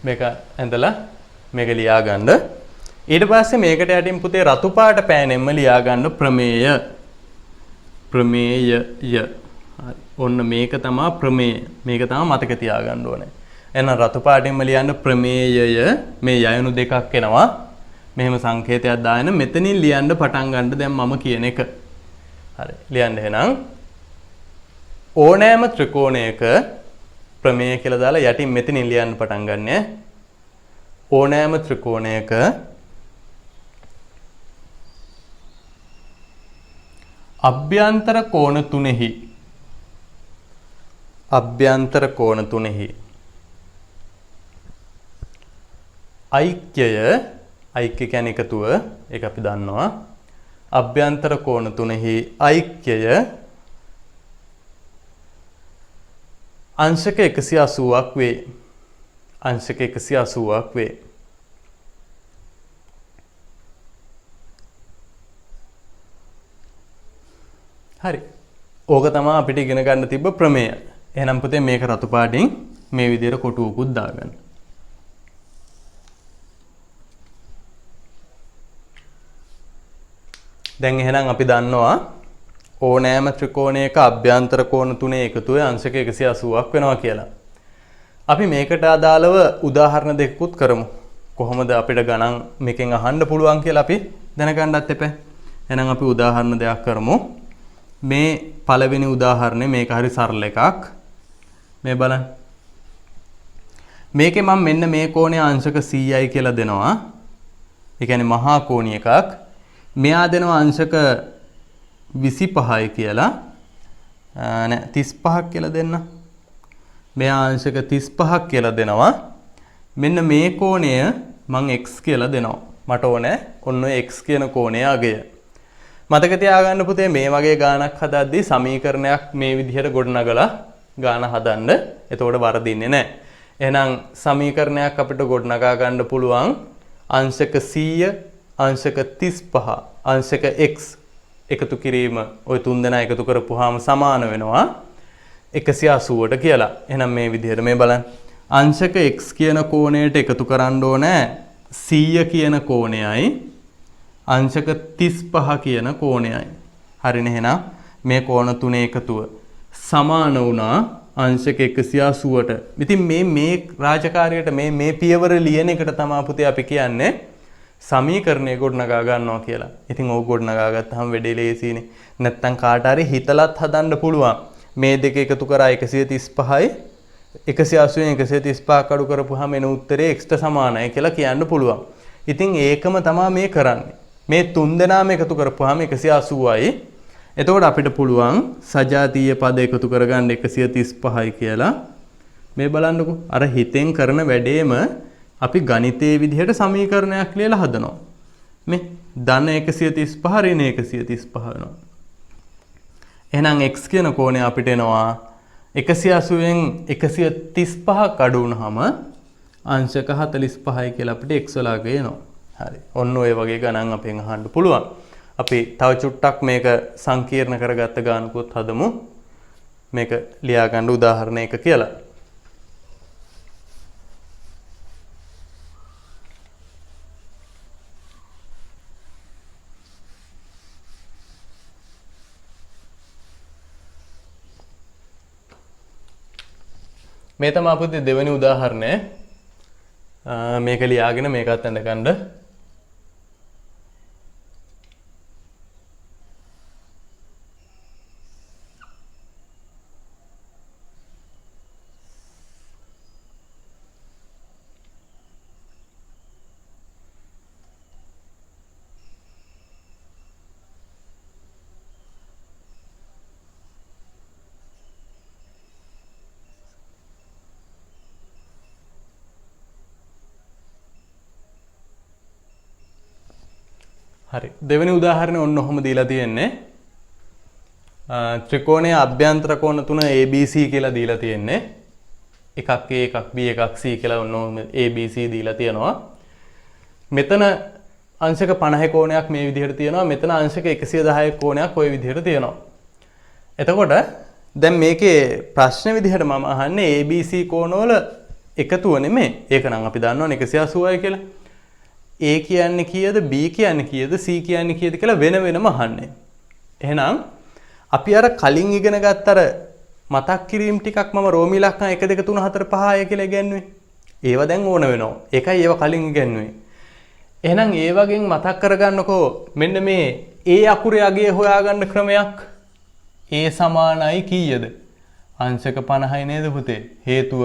මේක ඇඳලා මේක ලියා ගන්න. ඊට පස්සේ මේකට යටින් පුතේ රතු පාට පෑනෙන්ම ලියා ගන්න ප්‍රමේය. ප්‍රමේයය. හරි. ඔන්න මේක තමයි ප්‍රමේය. මේක තමයි මතක තියාගන්න ඕනේ. එහෙනම් රතු පාටින්ම ලියන්න ප්‍රමේයය. මේ යයුණු දෙකක් එනවා. මෙහෙම සංකේතයක් දාගෙන මෙතනින් ලියන්න පටන් ගන්න දැන් මම කියන එක. හරි. ලියන්න එහෙනම් ඕනෑම ත්‍රිකෝණයක ප්‍රමේය කියලා දාලා යටින් මෙතනින් ලියන්න පටන් ගන්න. ඕනෑම ත්‍රිකෝණයක අභ්‍යන්තර කෝණ තුනෙහි ඓක්‍යය කියන්නේ එකතුව ඒක අපි දන්නවා. අභ්‍යන්තර කෝණ තුනෙහි ඓක්‍යය අංශක 180ක් වේ. අංශක 180ක් වේ. හරි. ඕක තමයි අපිට ඉගෙන ගන්න තිබ්බ ප්‍රමේය. එහෙනම් පුතේ මේක රතු පාටින් මේ විදිහට කොටුවකුත් දාගන්න. දැන් එහෙනම් අපි දන්නවා ඕනෑම ත්‍රිකෝණයක අභ්‍යන්තර කෝණ තුනේ එකතුවේ අංශක 180ක් වෙනවා කියලා. අපි මේකට අදාළව උදාහරණ දෙකකුත් කරමු. කොහොමද අපිට ගණන් මේකෙන් අහන්න පුළුවන් කියලා අපි දැනගන්නත් එපා. එහෙනම් අපි උදාහරණ දෙකක් කරමු. මේ පළවෙනි උදාහරණය මේක හරි සරල එකක්. මේ බලන්න. මේකේ මම මෙන්න මේ කෝණය අංශක 100යි කියලා දෙනවා. ඒ කියන්නේ මහා කෝණී එකක්. මෙයා දෙනවා අංශක 25යි කියලා. නෑ 35ක් කියලා දෙන්න. මෙයා අංශක 35ක් කියලා දෙනවා. මෙන්න මේ කෝණය මම x කියලා දෙනවා. මට ඕනේ ඔන්න ඔය x කියන කෝණයේ අගය. මතක තියාගන්න පුතේ මේ වගේ ගානක් හදද්දී සමීකරණයක් මේ විදිහට ගොඩනගලා ගාන හදන්න. එතකොට වරදින්නේ නැහැ. එහෙනම් සමීකරණයක් අපිට ගොඩනගා ගන්න පුළුවන් අංශක 100 අංශක 35 අංශක x එකතු කිරීම ওই තුන් දෙනා එකතු කරපුවාම සමාන වෙනවා 180ට කියලා. එහෙනම් මේ විදිහට මේ බලන්න. අංශක x කියන කෝණයට එකතු කරන්න ඕනේ 100 කියන කෝණයයි අංශක 35 කියන කෝණයයි. හරිනේ. එහෙනම් මේ කෝණ තුනේ එකතුව සමාන වුණා අංශක 180ට. ඉතින් මේ රාජකාරියට මේ පියවර ලියන එකට තමයි පුතේ අපි කියන්නේ සමීකරණය ගොඩනගා ගන්නවා කියලා. ඉතින් ඕක ගොඩනගා ගත්තාම වැඩේ ලේසියිනේ. නැත්තම් කාට හරි හිතලත් හදන්න පුළුවන්. මේ දෙක එකතු කරා 135යි 180න් 135ක් අඩු කරපුවාම එන උත්තරේ x ට සමානයි කියලා කියන්න පුළුවන්. ඉතින් ඒකම තමයි මේ කරන්නේ. මේ තුන් දෙනාම එකතු කරපුවාම 180යි. එතකොට අපිට පුළුවන් සජාතීය පද එකතු කරගන්න 135යි කියලා. මේ බලන්නකෝ. අර හිතෙන් කරන වැඩේම අපි ගණිතයේ විදිහට සමීකරණයක් ලියලා හදනවා. මේ ධන 135 ඍණ 135 වෙනවා. එහෙනම් x කියන කෝණය අපිට එනවා 180න් 135ක් අඩු වුනහම අංශක 45යි කියලා අපිට x වල අගය එනවා. හරි. ඔන්න ඔය වගේ ගණන් අපෙන් අහන්න පුළුවන්. අපි තව චුට්ටක් මේක සංකීර්ණ කරගත්ත ගානකුත් හදමු. මේක ලියා ගන්න උදාහරණයක කියලා. මේ තමයි පුතේ දෙවෙනි උදාහරණය. මේක ලියාගෙන මේකත් අඳ ගන්න. හරි දෙවෙනි උදාහරණය ඔන්න ඔහොම දීලා තියෙන්නේ ත්‍රිකෝණයේ අභ්‍යන්තර කෝණ තුන ABC කියලා දීලා තියෙන්නේ එකක් A එකක් B එකක් C කියලා ඔන්න ඔහොම ABC දීලා තියෙනවා මෙතන අංශක 50 කෝණයක් මේ විදිහට තියෙනවා මෙතන අංශක 110 කෝණයක් ওই විදිහට තියෙනවා එතකොට දැන් මේකේ ප්‍රශ්න විදිහට මම අහන්නේ ABC කෝණවල එකතුව නෙමෙයි ඒක නම් අපි දන්නවනේ 180යි කියලා A කියන්නේ කීයද B කියන්නේ කීයද C කියන්නේ කීයද කියලා වෙන වෙනම අහන්නේ. එහෙනම් අපි අර කලින් ඉගෙන ගත්ත අර මතක් කිරීම ටිකක් මම රෝමී ලක්ෂණ 1 2 3 4 5 6 කියලා ඉගෙනුවේ. ඒවා දැන් ඕන වෙනවා. ඒකයි ඒවා කලින් ඉගෙනුවේ. එහෙනම් ඒ වගේන් මතක් කරගන්නකෝ මෙන්න මේ A අකුරේ අගය හොයාගන්න ක්‍රමයක්. A සමානයි කීයද? අංශක 50යි නේද පුතේ? හේතුව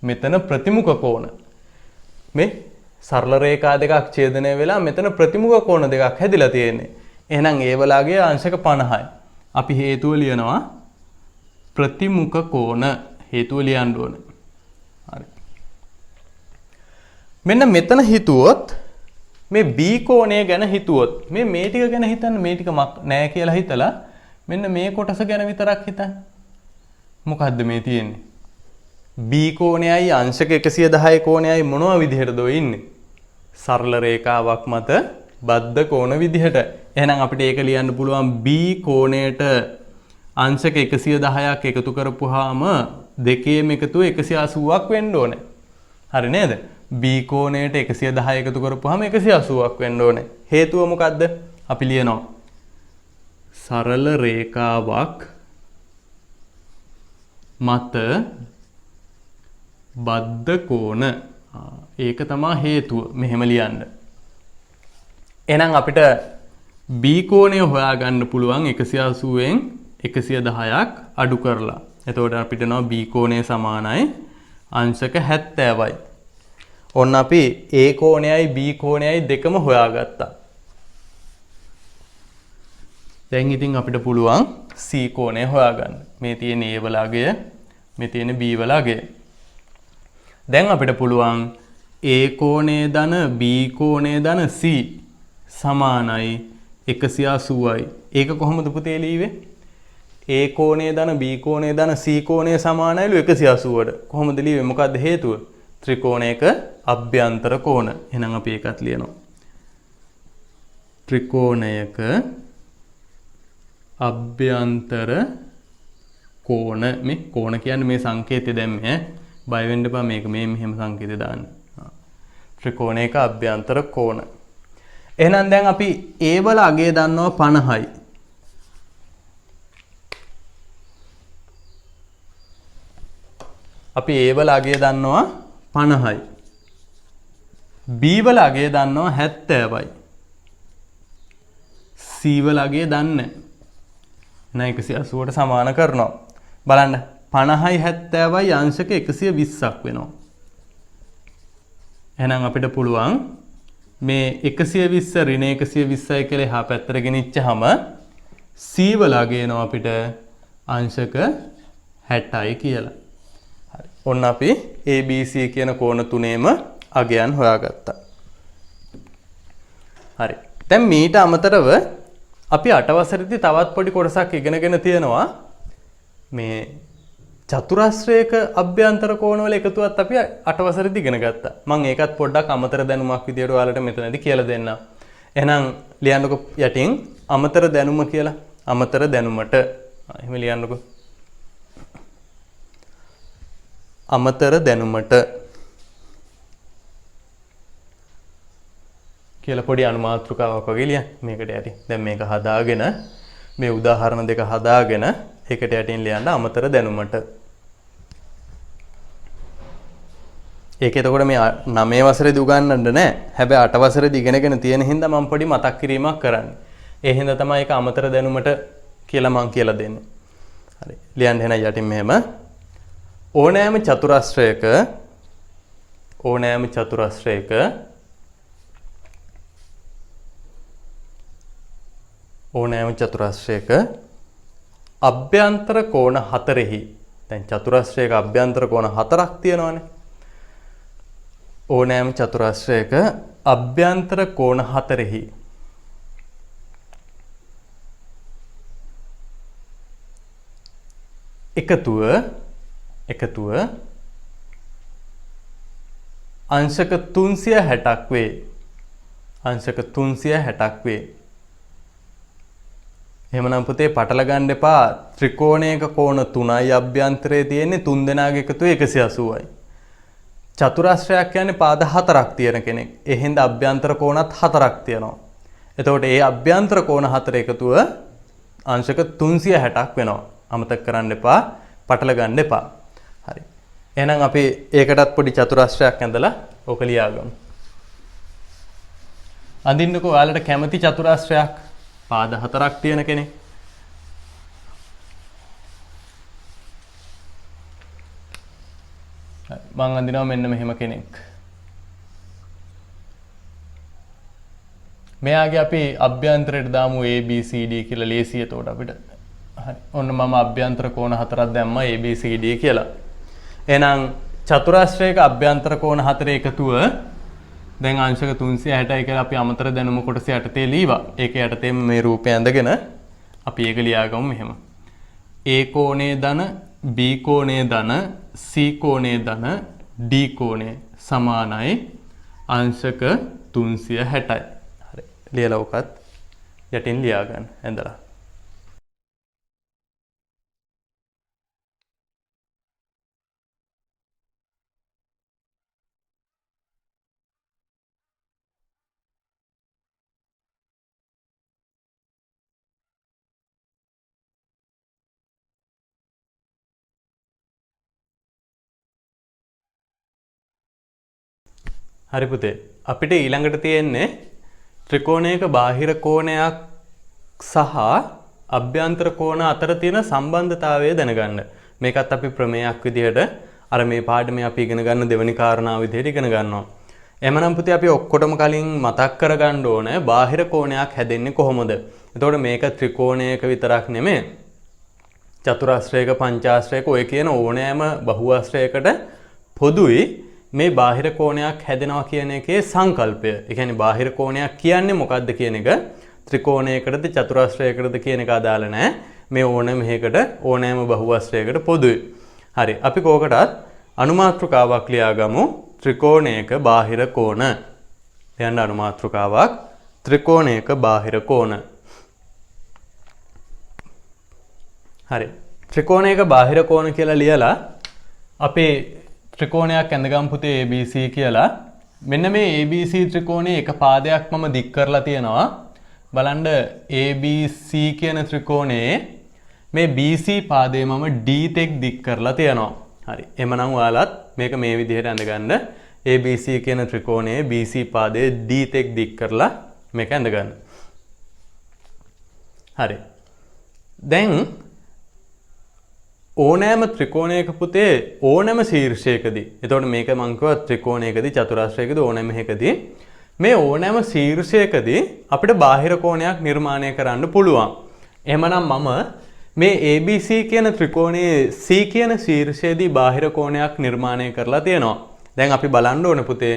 මෙතන ප්‍රතිමුඛ කෝණ. මේ සරල රේඛා දෙකක් ඡේදනය වෙලා මෙතන ප්‍රතිමුඛ කෝණ දෙකක් හැදිලා තියෙන්නේ. එහෙනම් ඒ වලගේ අංශක 50යි. අපි හේතුව ලියනවා ප්‍රතිමුඛ කෝණ හේතුව ලියන්න ඕනේ. හරි. මෙන්න මෙතන හිතුවොත් මේ B කෝණය ගැන හිතුවොත් මේ ටික ගැන හිතන්න මේ ටික නෑ කියලා හිතලා මෙන්න මේ කොටස ගැන විතරක් හිතන්න. මොකද්ද මේ තියෙන්නේ? B කෝණයයි අංශක 110 කෝණයයි මොනවා විදිහටද ඔය ඉන්නේ? සරල රේඛාවක් මත බද්ධ කෝණ විදිහට. එහෙනම් අපිට ඒක ලියන්න පුළුවන් B කෝණයට අංශක 110ක් එකතු කරපුවාම දෙකේම එකතුව 180ක් වෙන්න ඕනේ. හරි නේද? B කෝණයට 110 එකතු කරපුවාම 180ක් වෙන්න ඕනේ. හේතුව මොකද්ද? අපි ලියනවා සරල රේඛාවක් මත බද්ධ කෝණ ඒක තමයි හේතුව මෙහෙම ලියන්න. එහෙනම් අපිට B කෝණය හොයාගන්න පුළුවන් 180න් 110ක් අඩු කරලා. එතකොට අපිට නෝ B කෝණය සමානයි අංශක 70යි. ඔන්න අපි A කෝණයයි B කෝණයයි දෙකම හොයාගත්තා. දැන් ඉතින් අපිට පුළුවන් C කෝණය හොයාගන්න. මේ තියෙන A වල අගය, මේ තියෙන B වල අගය. දැන් අපිට පුළුවන් A කෝණයේ ධන B කෝණයේ ධන C සමානයි 180යි. ඒක කොහොමද පුතේ ලියුවේ? A කෝණයේ ධන B කෝණයේ ධන C කෝණය සමානයිලු 180ට. කොහොමද ලියුවේ? මොකද්ද හේතුව? ත්‍රිකෝණයක අභ්‍යන්තර කෝණ. එහෙනම් අපි ඒකත් ලියනවා. ත්‍රිකෝණයක අභ්‍යන්තර කෝණ මේ කෝණ කියන්නේ මේ සංකේතය දැම්මේ බය වෙන්න එපා මේක මේ මෙහෙම සංකේතය දාන්න. ත්‍රිකෝණයක අභ්‍යන්තර කෝණ. එහෙනම් දැන් අපි A වල අගය දන්නවා 50යි. අපි A වල අගය දන්නවා 50යි. B වල අගය දන්නවා 70යි. C වල අගය දන්නේ නැහැ. 180ට සමාන කරනවා. බලන්න 50යි 70යි අංශක 120ක් වෙනවා. එහෙනම් අපිට පුළුවන් මේ 120 ඍණ 120යි කියලා එහා පැත්තට ගෙනිච්චාම C වල අගයනවා අපිට අංශක 60යි කියලා. හරි. ඔන්න අපි ABC කියන කෝණ තුනේම අගයන් හොයාගත්තා. හරි. දැන් මීට අමතරව අපි 8 වසරේදී තවත් පොඩි කොටසක් ඉගෙනගෙන තියෙනවා මේ චතුරස්‍රයක අභ්‍යන්තර කෝණවල එකතුවත් අපි 8 වසරේදී ඉගෙන ගත්තා. මම ඒකත් පොඩ්ඩක් අමතර දැනුමක් විදියට ඔයාලට මෙතනදී කියලා දෙන්නම්. එහෙනම් ලියන්නකො යටින් අමතර දැනුම කියලා. අමතර දැනුමට එහෙම ලියන්නකො. අමතර දැනුමට කියලා පොඩි අනුමාත්‍රකාවක් වගේ ලියන්න මේකට යටින්. දැන් මේක හදාගෙන මේ උදාහරණ දෙක හදාගෙන ඒකට යටින් ලියන්න අමතර දැනුමට. ඒක එතකොට මේ 9 වසරේදී උගන්වන්න නෑ. හැබැයි 8 වසරේදී ඉගෙනගෙන තියෙන හින්දා මම පොඩි මතක් කිරීමක් කරන්නේ. ඒ හින්දා තමයි ඒක අමතර දැනුමට කියලා මම කියලා දෙන්නේ. හරි. ලියන්න එහෙනම් යටින් මෙහෙම. ඕනෑම චතුරස්‍රයක අභ්‍යන්තර කෝණ හතරෙහි දැන් චතුරස්‍රයක අභ්‍යන්තර කෝණ හතරක් තියෙනවානේ. ඕනෑම චතුරස්‍රයක අභ්‍යන්තර කෝණ හතරෙහි එකතුව අංශක 360ක් වේ. අංශක 360ක් වේ. එහෙමනම් පුතේ පටල ගන්න එපා. ත්‍රිකෝණයක කෝණ 3යි අභ්‍යන්තරයේ තියෙන්නේ 3 දෙනාගේ එකතුව 180යි. චතුරස්‍රයක් කියන්නේ පාද 4ක් තියෙන කෙනෙක්. ඒ හින්දා අභ්‍යන්තර කෝණත් 4ක් තියෙනවා. එතකොට ඒ අභ්‍යන්තර කෝණ 4 එකතුව අංශක 360ක් වෙනවා. අමතක කරන්න එපා. පටල ගන්න එපා. හරි. එහෙනම් අපි ඒකටත් පොඩි චතුරස්‍රයක් ඇඳලා ඕක ලියාගමු. අඳින්නකෝ ඔයාලට කැමති චතුරස්‍රයක් පාද 4ක් තියෙන කෙනෙක්. මම අඳිනවා මෙන්න මෙහෙම කෙනෙක්. මෙයාගේ අපි අභ්‍යන්තරයට දාමු ABCD කියලා ලේසිය එතකොට අපිට. හරි. ඔන්න මම අභ්‍යන්තර කෝණ 4ක් දැම්මා ABCD කියලා. එහෙනම් චතුරස්‍රයක අභ්‍යන්තර කෝණ 4 එකතුව දැන් අංශක 360යි කියලා අපි අමතර දැනුම කොටස යටතේ ලීවා. ඒක යටතේ මේ රූපය ඇඳගෙන අපි ඒක ලියාගමු මෙහෙම. A කෝණයේ ධන B කෝණයේ ධන C කෝණයේ ධන D කෝණය සමානයි අංශක 360යි. හරි. ලියලා උකත් යටින් ලියා ගන්න ඇඳලා. හරි පුතේ අපිට ඊළඟට තියෙන්නේ ත්‍රිකෝණයක බාහිර කෝණයක් සහ අභ්‍යන්තර කෝණ අතර තියෙන සම්බන්ධතාවය දැනගන්න. මේකත් අපි ප්‍රමේයක් විදිහට අර මේ පාඩමේ අපි ඉගෙන ගන්න දෙවෙනි කාරණාව විදිහට ඉගෙන ගන්නවා. එහෙමනම් පුතේ අපි ඔක්කොටම කලින් මතක් කරගන්න ඕනේ බාහිර කෝණයක් හැදෙන්නේ කොහොමද? එතකොට මේක ත්‍රිකෝණයක විතරක් නෙමෙයි. චතුරස්‍රයක පංචාස්‍රයක ඔය කියන ඕනෑම බහුආශ්‍රයකට පොදුයි මේ බාහිර කෝණයක් හැදෙනවා කියන එකේ සංකල්පය. ඒ කියන්නේ බාහිර කෝණයක් කියන්නේ මොකක්ද කියන එක ත්‍රිකෝණයකටද චතුරස්‍රයකටද කියන එක අදාළ නැහැ. මේ ඕනෑම හේකට ඕනෑම බහුආශ්‍රයකට පොදුයි. හරි. අපි කෝකටත් අනුමාත්‍රකාවක් ලියාගමු. ත්‍රිකෝණයක බාහිර කෝණ. එයන් අනුමාත්‍රකාවක් ත්‍රිකෝණයක බාහිර කෝණ. හරි. ත්‍රිකෝණයක බාහිර කෝණ කියලා ලියලා අපේ ත්‍රිකෝණයක් ඇඳගම් පුතේ ABC කියලා. මෙන්න මේ ABC ත්‍රිකෝණයේ එක පාදයක් මම දික් කරලා තියෙනවා. බලන්න ABC කියන ත්‍රිකෝණයේ මේ BC පාදය මම D තෙක් දික් කරලා තියෙනවා. හරි. එhmenan ඔයාලත් මේක මේ විදිහට ඇඳගන්න. ABC කියන ත්‍රිකෝණයේ BC පාදයේ D තෙක් දික් කරලා මේක ඇඳගන්න. හරි. දැන් ඕනෑම ත්‍රිකෝණයක පුතේ ඕනෑම ශීර්ෂයකදී එතකොට මේක මම කිව්වා ත්‍රිකෝණයකදී චතුරස්‍රයකදී ඕනෑම එකකදී මේ ඕනෑම ශීර්ෂයකදී අපිට බාහිර කෝණයක් නිර්මාණය කරන්න පුළුවන්. එහෙමනම් මම මේ ABC කියන ත්‍රිකෝණයේ C කියන ශීර්ෂයේදී බාහිර කෝණයක් නිර්මාණය කරලා තියෙනවා. දැන් අපි බලන්න ඕනේ පුතේ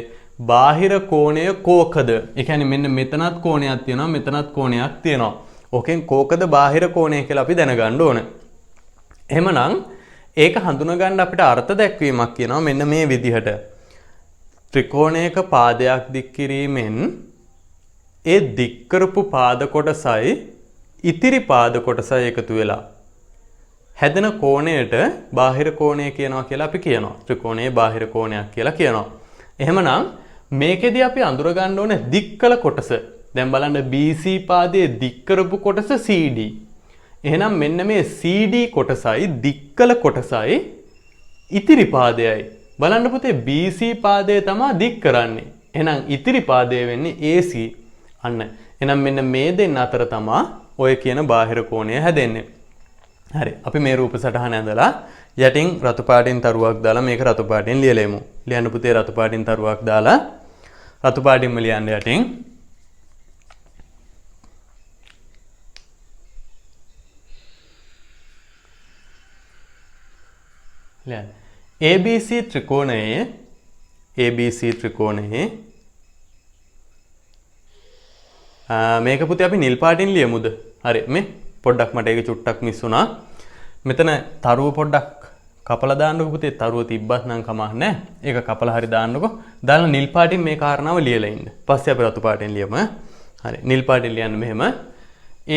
බාහිර කෝණය කෝකද? ඒ කියන්නේ මෙන්න මෙතනත් කෝණයක් තියෙනවා මෙතනත් කෝණයක් තියෙනවා. ඕකෙන් කෝකද බාහිර කෝණය කියලා අපි දැනගන්න ඕනේ. එහෙමනම් ඒක හඳුනගන්න අපිට අර්ථ දැක්වීමක් කියනවා මෙන්න මේ විදිහට. ත්‍රිකෝණයක පාදයක් දික් කිරීමෙන් ඒ දික් කරපු පාද කොටසයි ඉතිරි පාද කොටසයි එකතු වෙලා හැදෙන කෝණයට බාහිර කෝණය කියනවා කියලා අපි කියනවා. ත්‍රිකෝණයේ බාහිර කෝණයක් කියලා කියනවා. එහෙමනම් මේකෙදී අපි අඳුර ගන්න ඕනේ දික් කළ කොටස. දැන් බලන්න BC පාදයේ දික් කරපු කොටස CD. එහෙනම් මෙන්න මේ CD කොටසයි දික්කල කොටසයි ඉතිරි පාදයයි බලන්න පුතේ BC පාදය තමයි දික් කරන්නේ. එහෙනම් ඉතිරි පාදය වෙන්නේ AC. අන්න. එහෙනම් මෙන්න මේ දෙන්න අතර තමයි ඔය කියන බාහිර කෝණය හැදෙන්නේ. හරි. අපි මේ රූප සටහන ඇඳලා යටින් රතු පාටින් තරුවක් දාලා මේක රතු පාටින් ලියලෙමු. ලියන්න පුතේ රතු පාටින් තරුවක් දාලා රතු පාටින්ම ලියන්න යටින්. ලියන්න. ABC ත්‍රිකෝණයේ මේක පුතේ අපි නිල් පාටින් ලියමුද? හරි මේ පොඩ්ඩක් මට ඒක චුට්ටක් මිස් වුණා. මෙතන තරුව පොඩ්ඩක් කපලා දාන්නකො පුතේ. තරුව තිබ්බත් නම් කමක් නැහැ. ඒක කපලා හරි දාන්නකො. දාලා නිල් පාටින් මේ කාරණාව ලියලා ඉන්න. පස්සේ අපි රතු පාටින් ලියමු. හරි නිල් පාටින් ලියන්න මෙහෙම.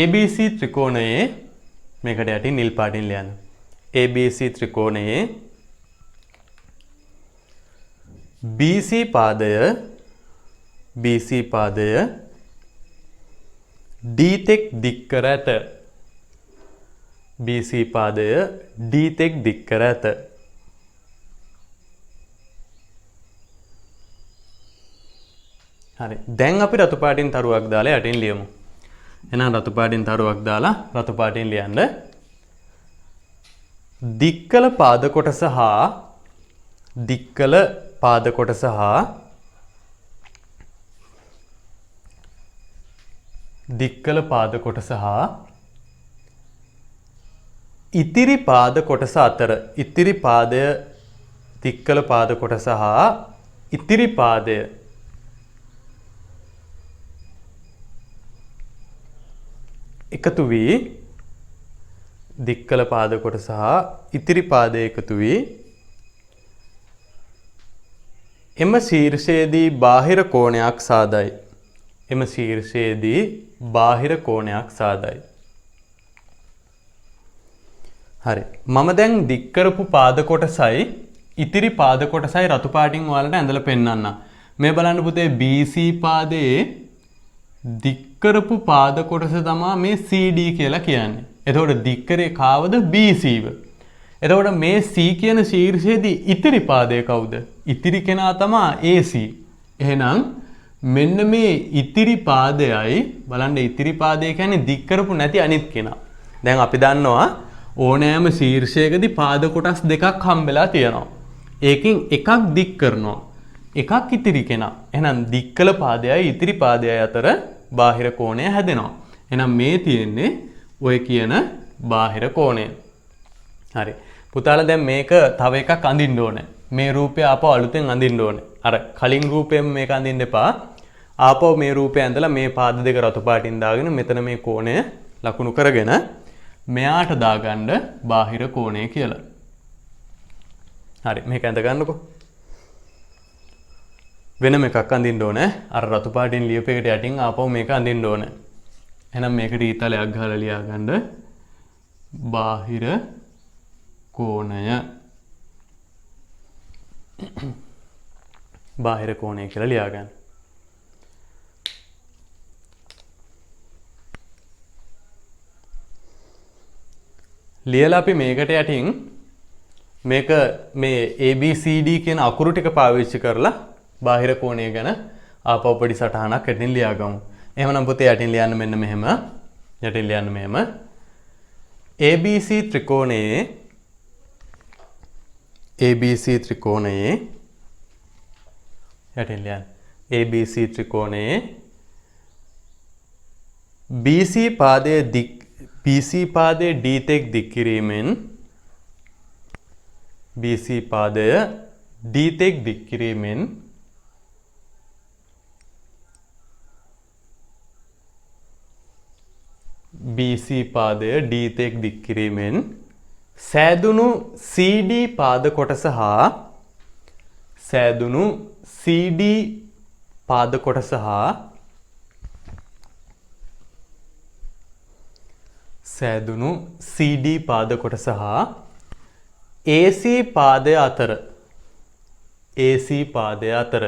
ABC ත්‍රිකෝණයේ මේකට යටින් නිල් පාටින් ලියන්න. ABC ත්‍රිකෝණයේ BC පාදය D තෙක් දික් කර ඇත. BC පාදය D තෙක් දික් කර ඇත. හරි. දැන් අපි රතු පාටින් තරුවක් දාලා යටින් ලියමු. එහෙනම් රතු පාටින් තරුවක් දාලා රතු පාටින් ලියන්න. දික්කල පාද කොටස හා ඉතිරි පාද කොටස අතර ඉතිරි පාදය දික්කල පාද කොටස හා ඉතිරි පාදය එකතු වී දික්කල පාද කොටස හා ඉතිරි පාදය එකතු වී එම ශීර්ෂයේදී බාහිර කෝණයක් සාදයි. හරි. මම දැන් දික් කරපු පාද කොටසයි ඉතිරි පාද කොටසයි රතු පාටින් ඔයාලට ඇඳලා පෙන්නන්න. මේ බලන්න පුතේ BC පාදයේ දික් කරපු පාද කොටස තමයි මේ CD කියලා කියන්නේ. එතකොට දික් කරේ කාවද? BCව. එතකොට මේ C කියන ශීර්ෂයේදී ඉතිරි පාදය කවුද? ඉතිරි කෙනා තමයි AC. එහෙනම් මෙන්න මේ ඉතිරි පාදයයි බලන්න ඉතිරි පාදය කියන්නේ දික් කරපු නැති අනිත් කෙනා. දැන් අපි දන්නවා ඕනෑම ශීර්ෂයකදී පාද කොටස් දෙකක් හම්බෙලා තියෙනවා. ඒකෙන් එකක් දික් කරනවා. එකක් ඉතිරි කෙනා. එහෙනම් දික් කළ පාදයයි ඉතිරි පාදයයි අතර බාහිර කෝණය හැදෙනවා. එහෙනම් මේ තියෙන්නේ ඔය කියන බාහිර කෝණය. හරි. පුතාලා දැන් මේක තව එකක් අඳින්න ඕනේ. මේ රූපය ආපහු අලුතෙන් අඳින්න ඕනේ. අර කලින් රූපයෙන් මේක අඳින්න එපා. ආපහු මේ රූපය ඇඳලා මේ පාද දෙක රතු පාටින් දාගෙන මෙතන මේ කෝණය ලකුණු කරගෙන මෙයාට දාගන්න බාහිර කෝණය කියලා. හරි මේක ඇඳ ගන්නකෝ. වෙනම එකක් අඳින්න ඕනේ. අර රතු පාටින් ලියපු එකට යටින් ආපහු මේක අඳින්න ඕනේ. එහෙනම් මේකට ඊතලයක් ගහලා ලියාගන්න බාහිර කෝණය. බාහිර කෝණය කියලා ලියාගන්න. ලියලා අපි මේකට යටින් මේක මේ ABCD කියන අකුරු ටික පාවිච්චි කරලා බාහිර කෝණය ගැන ආපහු පොඩි සටහනක් යටින් ලියාගමු. එහෙමනම් පුතේ යටින් ලියන්න මෙන්න මෙහෙම. යටින් ලියන්න මෙහෙම. ABC ත්‍රිකෝණයේ යටින් ලියන්න. ABC ත්‍රිකෝණයේ BC පාදයේ D තෙක් දික් කිරීමෙන් BC පාදය D තෙක් දික් කිරීමෙන් BC පාදය D තෙක් දික් කිරීමෙන් සෑදුණු CD පාද කොටස හා සෑදුණු CD පාද කොටස හා සෑදුණු CD පාද කොටස හා AC පාදය අතර AC පාදය අතර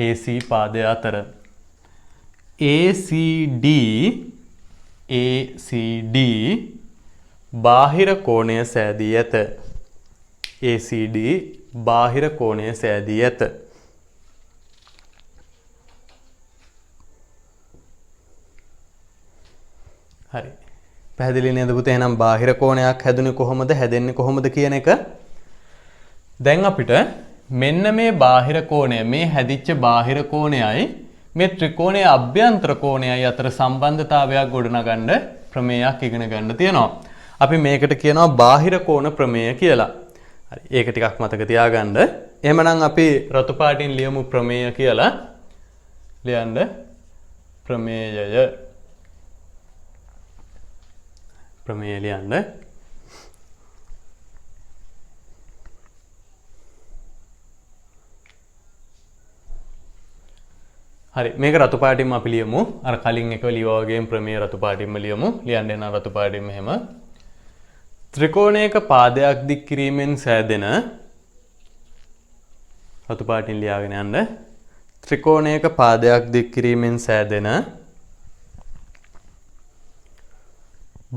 AC පාදය අතර ACD බාහිර කෝණය සෑදී ඇත. ACD බාහිර කෝණය සෑදී ඇත. හරි. පැහැදිලි නේද පුතේ? එහෙනම් බාහිර කෝණයක් හැදුනේ කොහොමද? හැදෙන්නේ කොහොමද කියන එක. දැන් අපිට මෙන්න මේ බාහිර කෝණය, මේ හැදිච්ච බාහිර කෝණයයි මේ ත්‍රිකෝණයේ අභ්‍යන්තර කෝණයයි අතර සම්බන්ධතාවයක් ගොඩනගන්න ප්‍රමේයයක් ඉගෙන ගන්න තියෙනවා. අපි මේකට කියනවා බාහිර කෝණ ප්‍රමේය කියලා. හරි. ඒක ටිකක් මතක තියාගන්න. එහෙමනම් අපි රතු පාටින් ලියමු ප්‍රමේය කියලා. ලියන්න ප්‍රමේයය. ප්‍රමේය ලියන්න. හරි. මේක රතු පාටින්ම අපි ලියමු. අර කලින් එක ලියවා වගේම ප්‍රමේය රතු පාටින්ම ලියමු. ලියන්න එන රතු පාටින්ම එහෙම. ත්‍රිකෝණයක පාදයක් දික් කිරීමෙන් සෑදෙන රතු පාටින් ලියාගෙන යන්න. ත්‍රිකෝණයක පාදයක් දික් කිරීමෙන් සෑදෙන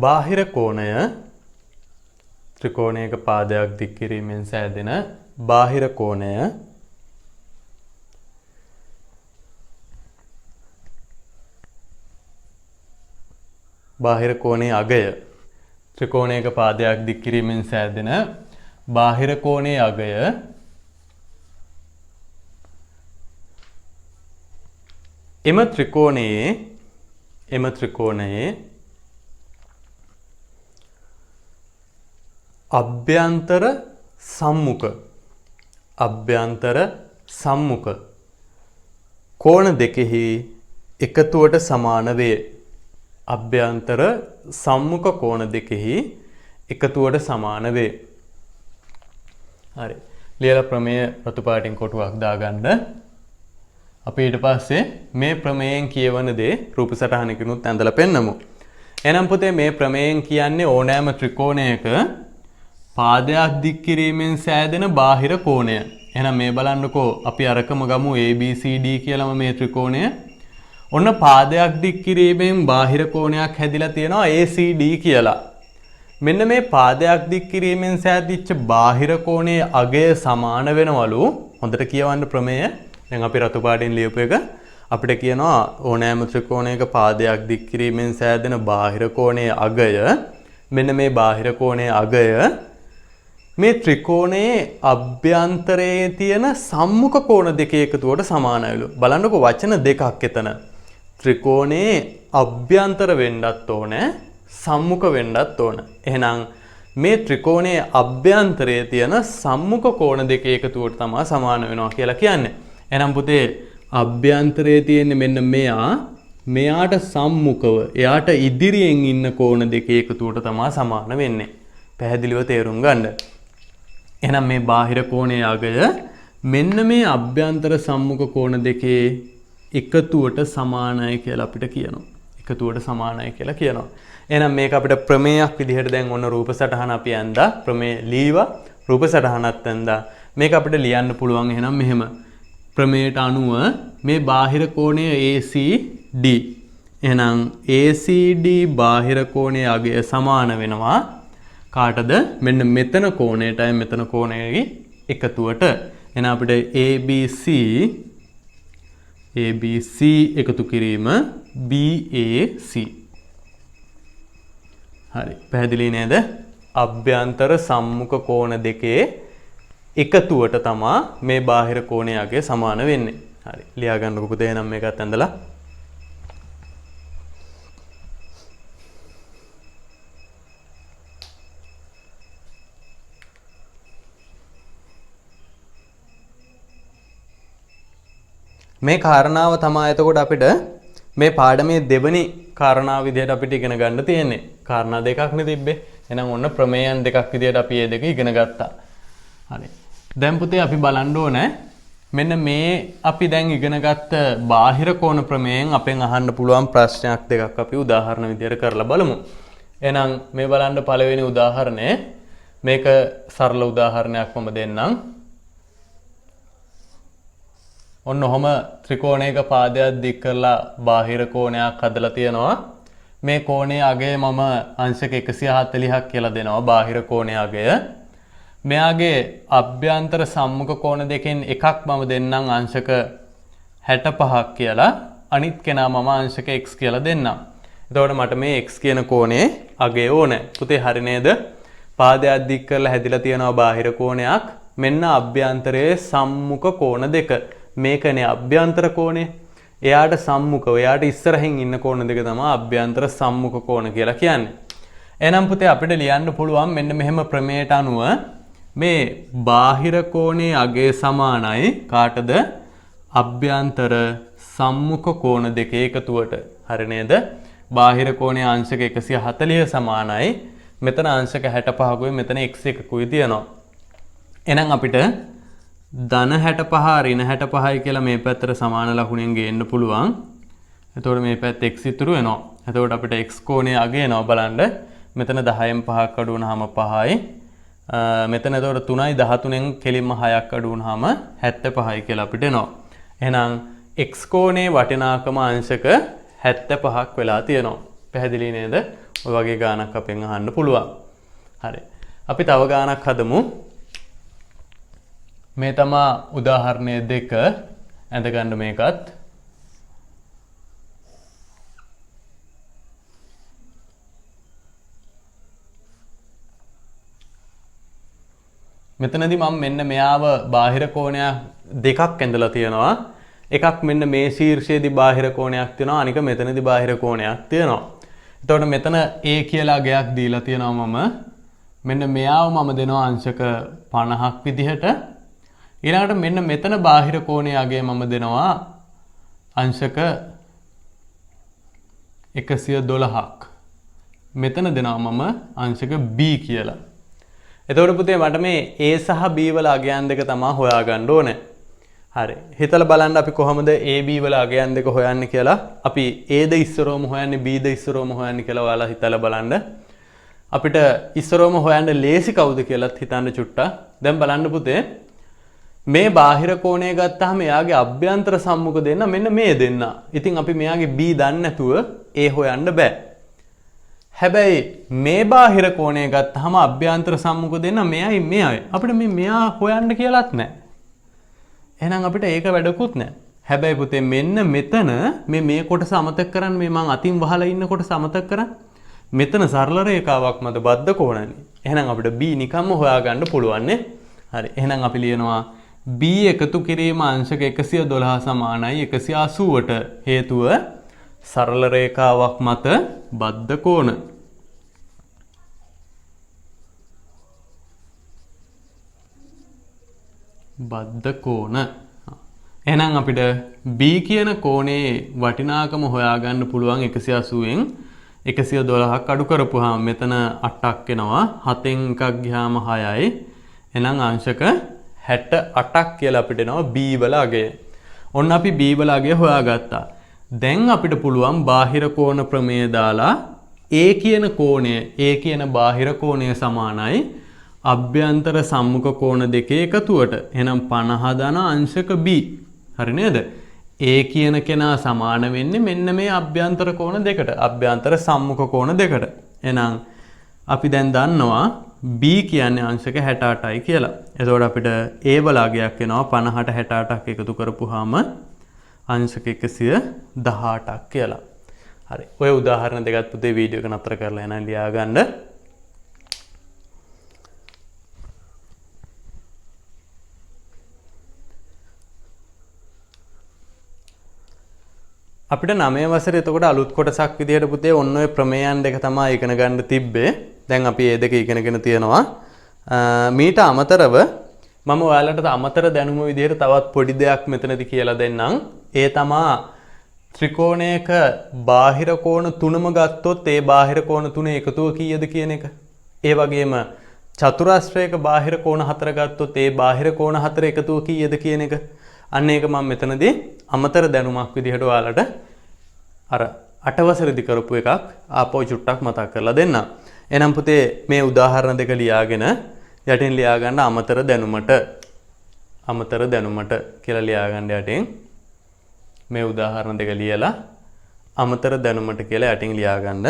බාහිර කෝණය, ත්‍රිකෝණයක පාදයක් දික් කිරීමෙන් සෑදෙන බාහිර කෝණය බාහිර කෝණයේ අගය, ත්‍රිකෝණයක පාදයක් දික් කිරීමෙන් සෑදෙන බාහිර කෝණයේ අගය එම ත්‍රිකෝණයේ අභ්‍යන්තර සම්මුඛ කෝණ දෙකෙහි එකතුවට සමාන වේ. අභ්‍යන්තර සම්මුඛ කෝණ දෙකෙහි එකතුවට සමාන වේ. හරි. ලියලා ප්‍රමේය රතු පාටින් කොටුවක් දාගන්න. අපි ඊට පස්සේ මේ ප්‍රමේයෙන් කියවන දේ රූප සටහනකිනුත් ඇඳලා පෙන්නමු. එහෙනම් පුතේ මේ ප්‍රමේයෙන් කියන්නේ ඕනෑම ත්‍රිකෝණයක පාදයක් දික් කිරීමෙන් සෑදෙන බාහිර කෝණය. එහෙනම් මේ බලන්නකෝ අපි අරකම ගමු ABCD කියලාම මේ ත්‍රිකෝණය. ඔන්න පාදයක් දික් කිරීමෙන් බාහිර කෝණයක් හැදිලා තියෙනවා ACD කියලා. මෙන්න මේ පාදයක් දික් කිරීමෙන් සෑදිච්ච බාහිර කෝණයේ අගය සමාන වෙනවලු. හොඳට කියවන්න ප්‍රමේය. දැන් අපි රතු පාටින් ලියපු එක අපිට කියනවා ඕනෑම ත්‍රිකෝණයක පාදයක් දික් කිරීමෙන් සෑදෙන බාහිර කෝණයේ අගය, මෙන්න මේ බාහිර කෝණයේ අගය මේ ත්‍රිකෝණයේ අභ්‍යන්තරයේ තියෙන සම්මුඛ කෝණ දෙකේ එකතුවට සමානයිලු. බලන්නකෝ වචන දෙකක් එතන. ත්‍රිකෝණයේ අභ්‍යන්තර වෙන්නත් ඕනේ, සම්මුඛ වෙන්නත් ඕන. එහෙනම් මේ ත්‍රිකෝණයේ අභ්‍යන්තරයේ තියෙන සම්මුඛ කෝණ දෙකේ එකතුවට තමයි සමාන වෙනවා කියලා කියන්නේ. එහෙනම් පුතේ අභ්‍යන්තරයේ තියෙන්නේ මෙන්න මෙයාට සම්මුඛව, එයාට ඉදිරියෙන් ඉන්න කෝණ දෙකේ එකතුවට තමයි සමාන වෙන්නේ. පැහැදිලිව තේරුම් ගන්න. එහෙනම් මේ බාහිර කෝණයේ අගය මෙන්න මේ අභ්‍යන්තර සම්මුඛ කෝණ දෙකේ එකතුවට සමානයි කියලා අපිට කියනවා. එකතුවට සමානයි කියලා කියනවා. එහෙනම් මේක අපිට ප්‍රමේයක් විදිහට දැන් ඔන්න රූප සටහන අපි ඇඳා. ප්‍රමේය ලීවා රූප සටහනත් ඇඳා. මේක අපිට ලියන්න පුළුවන් එහෙනම් මෙහෙම. ප්‍රමේයට අනුව මේ බාහිර කෝණය ACD. එහෙනම් ACD බාහිර කෝණයේ අගය සමාන වෙනවා කාටද? මෙන්න මෙතන කෝණයටයි මෙතන කෝණයයි එකතුවට. එහෙනම් අපිට ABC එකතු කිරීම BAC. හරි. පැහැදිලි නේද? අභ්‍යන්තර සම්මුඛ කෝණ දෙකේ එකතුවට තමයි මේ බාහිර කෝණයේ අගය සමාන වෙන්නේ. හරි. ලියා ගන්නකො පුතේ. එහෙනම් මේකත් ඇඳලා මේ කාරණාව තමයි එතකොට අපිට මේ පාඩමේ දෙවෙනි කාරණාව විදිහට අපිට ඉගෙන ගන්න තියෙන්නේ. කාරණා දෙකක් නේ තිබ්බේ. එහෙනම් ඔන්න ප්‍රමේයන් දෙකක් විදිහට අපි මේ දෙක ඉගෙන ගත්තා. හරි. දැන් පුතේ අපි බලන්න ඕනේ මෙන්න මේ අපි දැන් ඉගෙන ගත්ත බාහිර කෝණ ප්‍රමේයෙන් අපෙන් අහන්න පුළුවන් ප්‍රශ්නයක් දෙකක් අපි උදාහරණ විදිහට කරලා බලමු. එහෙනම් මේ බලන්න පළවෙනි උදාහරණය. මේක සරල උදාහරණයක් මම දෙන්නම්. ඔන්න ඔහම ත්‍රිකෝණයක පාදයක් දික් කරලා බාහිර කෝණයක් හදලා තියෙනවා. මේ කෝණයේ අගය මම අංශක 140ක් කියලා දෙනවා බාහිර කෝණයේ අගය. මෙයාගේ අභ්‍යන්තර සම්මුඛ කෝණ දෙකෙන් එකක් මම දෙන්නම් අංශක 65ක් කියලා. අනිත් කෙනා මම අංශක x කියලා දෙන්නම්. එතකොට මට මේ x කියන කෝණයේ අගය ඕනේ. පුතේ හරි නේද? පාදයක් දික් කරලා හැදිලා තියෙනවා බාහිර කෝණයක්. මෙන්න අභ්‍යන්තරයේ සම්මුඛ කෝණ දෙක. මේකනේ අභ්‍යන්තර කෝණය. එයාට සම්මුඛව එයාට ඉස්සරහින් ඉන්න කෝණ දෙක තමයි අභ්‍යන්තර සම්මුඛ කෝණ කියලා කියන්නේ. එහෙනම් පුතේ අපිට ලියන්න පුළුවන් මෙන්න මෙහෙම ප්‍රමේයට අනුව මේ බාහිර කෝණයේ අගය සමානයි කාටද? අභ්‍යන්තර සම්මුඛ කෝණ දෙක එකතුවට. හරි නේද? බාහිර කෝණයේ අංශක 140 සමානයි. මෙතන අංශක 65කුයි මෙතන x එකකුයි තියෙනවා. එහෙනම් අපිට ධන 65 ඍණ 65යි කියලා මේ පැත්තට සමාන ලකුණෙන් ගේන්න පුළුවන්. එතකොට මේ පැත්ත x ඉතුරු වෙනවා. එතකොට අපිට x කෝණයේ අගය එනවා බලන්න. මෙතන 10න් 5ක් අඩු වුණාම 5යි. මෙතන එතකොට 3යි 13න් කෙලින්ම 6ක් අඩු වුණාම 75යි කියලා අපිට එනවා. එහෙනම් x කෝණයේ වටිනාකම අංශක 75ක් වෙලා තියෙනවා. පැහැදිලි නේද? ඔය වගේ ගානක් අපෙන් අහන්න පුළුවන්. හරි. අපි තව ගානක් හදමු. මේ තමා උදාහරණය 2 ඇඳගන්න මේකත්. මෙතනදී මම මෙන්න මෙයාව බාහිර කෝණයක් දෙකක් ඇඳලා තියෙනවා. එකක් මෙන්න මේ ශීර්ෂයේදී බාහිර කෝණයක් තියෙනවා. අනික මෙතනදී බාහිර කෝණයක් තියෙනවා. එතකොට මෙතන A කියලා අගයක් දීලා තියෙනවා මම. මෙන්න මෙයාව මම දෙනවා අංශක 50ක් විදිහට. ඊළඟට මෙන්න මෙතන බාහිර කෝණයේ අගය මම දෙනවා අංශක 112ක්. මෙතන දෙනවා මම අංශක B කියලා. එතකොට පුතේ මට මේ A සහ B වල අගයන් දෙක තමයි හොයාගන්න ඕනේ. හරි. හිතලා බලන්න අපි කොහොමද AB වල අගයන් දෙක හොයන්නේ කියලා. අපි A ද ඉස්සරවම හොයන්නේ B ද ඉස්සරවම හොයන්නේ කියලා ඔයාලා හිතලා බලන්න. අපිට ඉස්සරවම හොයන්න ලේසි කවුද කියලාත් හිතන්න චුට්ටක්. දැන් බලන්න පුතේ මේ බාහිර කෝණය ගත්තාම එයාගේ අභ්‍යන්තර සම්මුඛ දෙන්න මෙන්න මේ දෙන්න. ඉතින් අපි මෙයාගේ B දන්නේ නැතුව A හොයන්න බෑ. හැබැයි මේ බාහිර කෝණය ගත්තාම අභ්‍යන්තර සම්මුඛ දෙන්න මෙයයි මෙයයි. අපිට මෙයා හොයන්න කියලාත් නැහැ. එහෙනම් අපිට ඒක වැඩකුත් නැහැ. හැබැයි පුතේ මෙන්න මෙතන මේ කොටස අමතක කරන්න මේ මං අතින් වහලා ඉන්න කොටස අමතක කරන්න. මෙතන සරල රේඛාවක් මත බද්ධ කෝණනේ. එහෙනම් අපිට B නිකම්ම හොයාගන්න පුළුවන් නේ. හරි. එහෙනම් අපි ලියනවා B එකතු කිරීම අංශක 112 සමානයි 180ට හේතුව සරල රේඛාවක් මත බද්ධ කෝණ. බද්ධ කෝණ. එහෙනම් අපිට B කියන කෝණයේ වටිනාකම හොයාගන්න පුළුවන් 180න් 112ක් අඩු කරපුවාම මෙතන 8ක් එනවා. 7න් එකක් ගියාම 6යි. එහෙනම් අංශක 68ක් කියලා අපිට එනවා B වල අගය. ඔන්න අපි B වල අගය හොයාගත්තා. දැන් අපිට පුළුවන් බාහිර කෝණ ප්‍රමේය දාලා A කියන කෝණය A කියන බාහිර කෝණය සමානයි අභ්‍යන්තර සම්මුඛ කෝණ දෙකේ එකතුවට. එහෙනම් 50 ධන අංශක B. හරි නේද? A කියන කෙනා සමාන වෙන්නේ මෙන්න මේ අභ්‍යන්තර කෝණ දෙකට. අභ්‍යන්තර සම්මුඛ කෝණ දෙකට. එහෙනම් අපි දැන් දන්නවා B කියන්නේ අංශක 68යි කියලා. එතකොට අපිට A වල අගයක් එනවා 50ට 68ක් එකතු කරපුවාම අංශක 118ක් කියලා. හරි. ඔය උදාහරණ දෙකත් පුතේ වීඩියෝ එක නතර කරලා එනන් ලියා ගන්න. අපිට 9 වසරේ එතකොට අලුත් කොටසක් විදියට පුතේ ඔන්න ඔය ප්‍රමේයන් දෙක තමයි ඉගෙන ගන්න තිබ්බේ. දැන් අපි මේ දෙක ඉගෙනගෙන තියෙනවා. මීට අමතරව මම ඔයාලට අමතර දැනුම විදියට තවත් පොඩි දෙයක් මෙතනදී කියලා දෙන්නම්. ඒ තමා ත්‍රිකෝණයක බාහිර කෝණ තුනම ගත්තොත් ඒ බාහිර කෝණ තුනේ එකතුව කීයද කියන එක. ඒ වගේම චතුරස්‍රයක බාහිර කෝණ හතර ගත්තොත් ඒ බාහිර කෝණ හතර එකතුව කීයද කියන එක. අන්න ඒක මම මෙතනදී අමතර දැනුමක් විදිහට ඔයාලට අර 8 වසරේදී කරපු එකක් ආපහු චුට්ටක් මතක් කරලා දෙන්නම්. එහෙනම් පුතේ මේ උදාහරණ දෙක ලියාගෙන යටින් ලියා ගන්න අමතර දැනුමට කියලා ලියා ගන්න යටින් මේ උදාහරණ දෙක ලියලා අමතර දැනුමට කියලා යටින් ලියා ගන්න.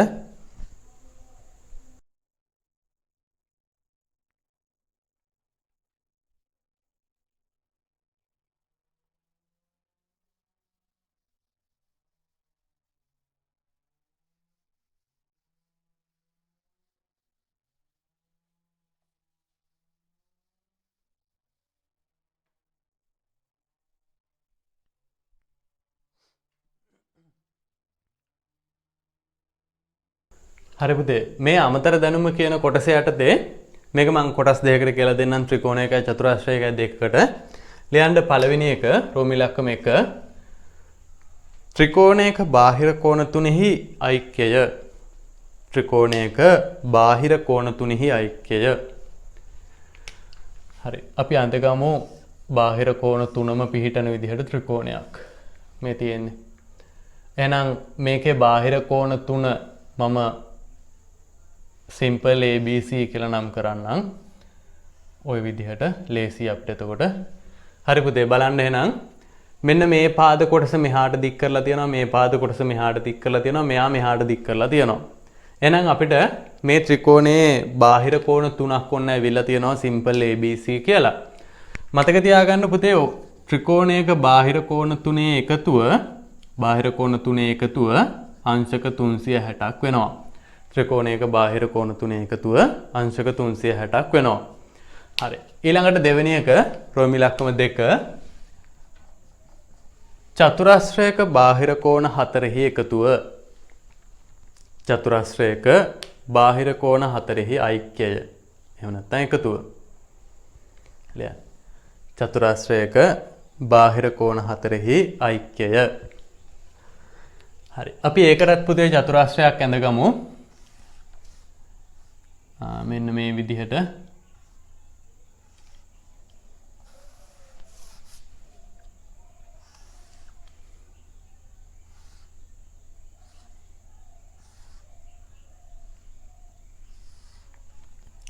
හරි පුතේ මේ අමතර දැනුම කියන කොටස යටතේ මේක මම කොටස් දෙකකට කියලා දෙන්නම් ත්‍රිකෝණයකයි චතුරාශ්‍රයකයි දෙකකට. ලියන්න පළවෙනි එක රෝම ඉලක්කම 1 ත්‍රිකෝණයක බාහිර කෝණ තුනෙහි ඓක්‍යය. ත්‍රිකෝණයක බාහිර කෝණ තුනෙහි ඓක්‍යය. හරි අපි අන්තගමු බාහිර කෝණ තුනම පිහිටන විදිහට ත්‍රිකෝණයක් මේ තියෙන්නේ. එහෙනම් මේකේ බාහිර කෝණ තුන මම simple ABC කියලා නම් කරන්නම්. ওই විදිහට ලේසි අපිට එතකොට. හරි පුතේ බලන්න එහෙනම් මෙන්න මේ පාද කොටස මෙහාට දික් කරලා තියෙනවා මේ පාද කොටස මෙහාට දික් කරලා තියෙනවා මෙයා මෙහාට දික් කරලා තියෙනවා. එහෙනම් අපිට මේ ත්‍රිකෝණයේ බාහිර කෝණ තුනක් ඔන්න ඇවිල්ලා තියෙනවා simple ABC කියලා. මතක තියාගන්න පුතේ ත්‍රිකෝණයක බාහිර කෝණ තුනේ එකතුව අංශක 360ක් වෙනවා. ත්‍රිකෝණයක බාහිර කෝණ තුනේ එකතුව අංශක 360ක් වෙනවා. හරි. ඊළඟට දෙවෙනි එක රෝම ඉලක්කම 2 චතුරස්‍රයක බාහිර කෝණ 4හි එකතුව. චතුරස්‍රයක බාහිර කෝණ 4හි ඓක්‍යය. එහෙම නැත්නම් එකතුව. ලියන්න. චතුරස්‍රයක බාහිර කෝණ 4හි ඓක්‍යය. හරි. අපි ඒකටත් පුතේ චතුරස්‍රයක් ඇඳගමු. මෙන්න මේ විදිහට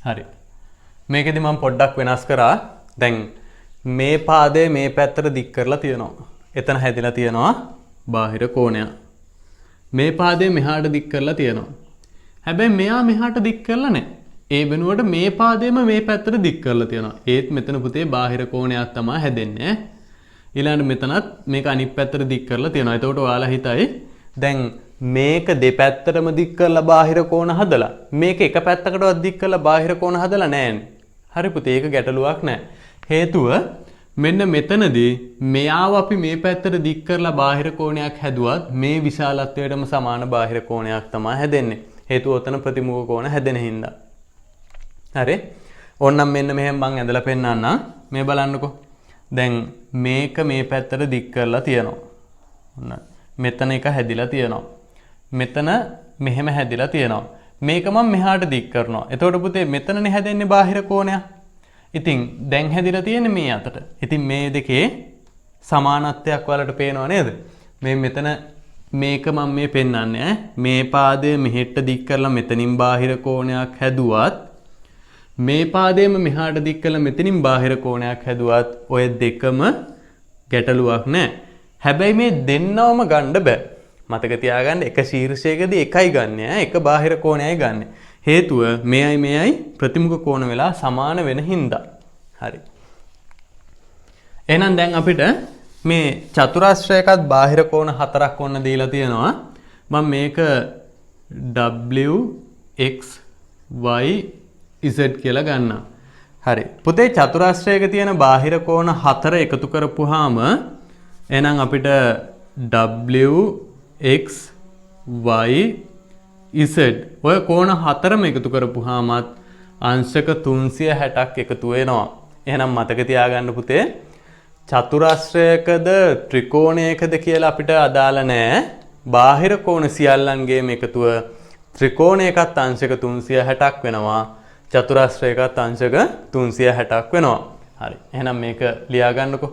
හරි මේකෙදි මම පොඩ්ඩක් වෙනස් කරා. දැන් මේ පාදය මේ පැත්තට දික් කරලා තියෙනවා. එතන හැදිලා තියෙනවා බාහිර කෝණයක්. මේ පාදය මෙහාට දික් කරලා තියෙනවා. හැබැයි මෙයා මෙහාට දික් කරලා නැහැ. ඒ වෙනුවට මේ පාදයම මේ පැත්තට දික් කරලා තියෙනවා. ඒත් මෙතන පුතේ බාහිර කෝණයක් තමයි හැදෙන්නේ. ඊළඟට මෙතනත් මේක අනිත් පැත්තට දික් කරලා තියෙනවා. එතකොට ඔයාලා හිතයි දැන් මේක දෙපැත්තටම දික් කරලා බාහිර කෝණ හදලා මේක එක පැත්තකටවත් දික් කරලා බාහිර කෝණ හදලා නැහැනේ. හරි පුතේ ඒක ගැටලුවක් නැහැ. හේතුව මෙන්න මෙතනදී මෙයාව අපි මේ පැත්තට දික් කරලා බාහිර කෝණයක් හැදුවත් මේ විශාලත්වයටම සමාන බාහිර කෝණයක් තමයි හැදෙන්නේ. හේතුව ඔතන ප්‍රතිමුඛ කෝණ හැදෙන හින්දා. හරි. ඕන්නම් මෙන්න මෙහෙම මම ඇඳලා පෙන්නන්නම්. මේ බලන්නකෝ. දැන් මේක මේ පැත්තට දික් කරලා තියෙනවා. ඔන්න මෙතන එක හැදිලා තියෙනවා. මෙතන මෙහෙම හැදිලා තියෙනවා. මේක මම මෙහාට දික් කරනවා. එතකොට පුතේ මෙතනනේ හැදෙන්නේ බාහිර කෝණයක්. ඉතින් දැන් හැදිලා තියෙන්නේ මේ අතට. ඉතින් මේ දෙකේ සමානත්වයක් වලට පේනව නේද? මේ මෙතන මේක මම මේ පෙන්නන්නේ මේ පාදය මෙහෙට දික් කරලා මෙතනින් බාහිර කෝණයක් හැදුවත් මේ පාදයේම මෙහාට දික් කරලා මෙතනින් බාහිර කෝණයක් හැදුවත් ඔය දෙකම ගැටලුවක් නැහැ. හැබැයි මේ දෙන්නවම ගන්න බෑ. මතක තියාගන්න එක ශීර්ෂයකදී එකයි ගන්න එක බාහිර කෝණයයි ගන්න. හේතුව මෙයයි ප්‍රතිමුඛ කෝණ වෙලා සමාන වෙන හින්දා. හරි. එහෙනම් දැන් අපිට මේ චතුරස්‍රයකත් බාහිර කෝණ 4ක් ඔන්න දීලා තියෙනවා. මම මේක W X Y Z කියලා ගන්නවා. හරි. පුතේ චතුරස්‍රයක තියෙන බාහිර කෝණ 4 එකතු කරපුවාම එහෙනම් අපිට W X Y Z ඔය කෝණ 4ම එකතු කරපුවාමත් අංශක 360ක් එකතු වෙනවා. එහෙනම් මතක තියාගන්න පුතේ චතුරස්‍රයකද ත්‍රිකෝණයකද කියලා අපිට අදාළ නැහැ. බාහිර කෝණ සියල්ලන්ගේම එකතුව ත්‍රිකෝණයකත් අංශක 360ක් වෙනවා. චතුරස්‍රයකත් අංශක 360ක් වෙනවා. හරි. එහෙනම් මේක ලියා ගන්නකෝ.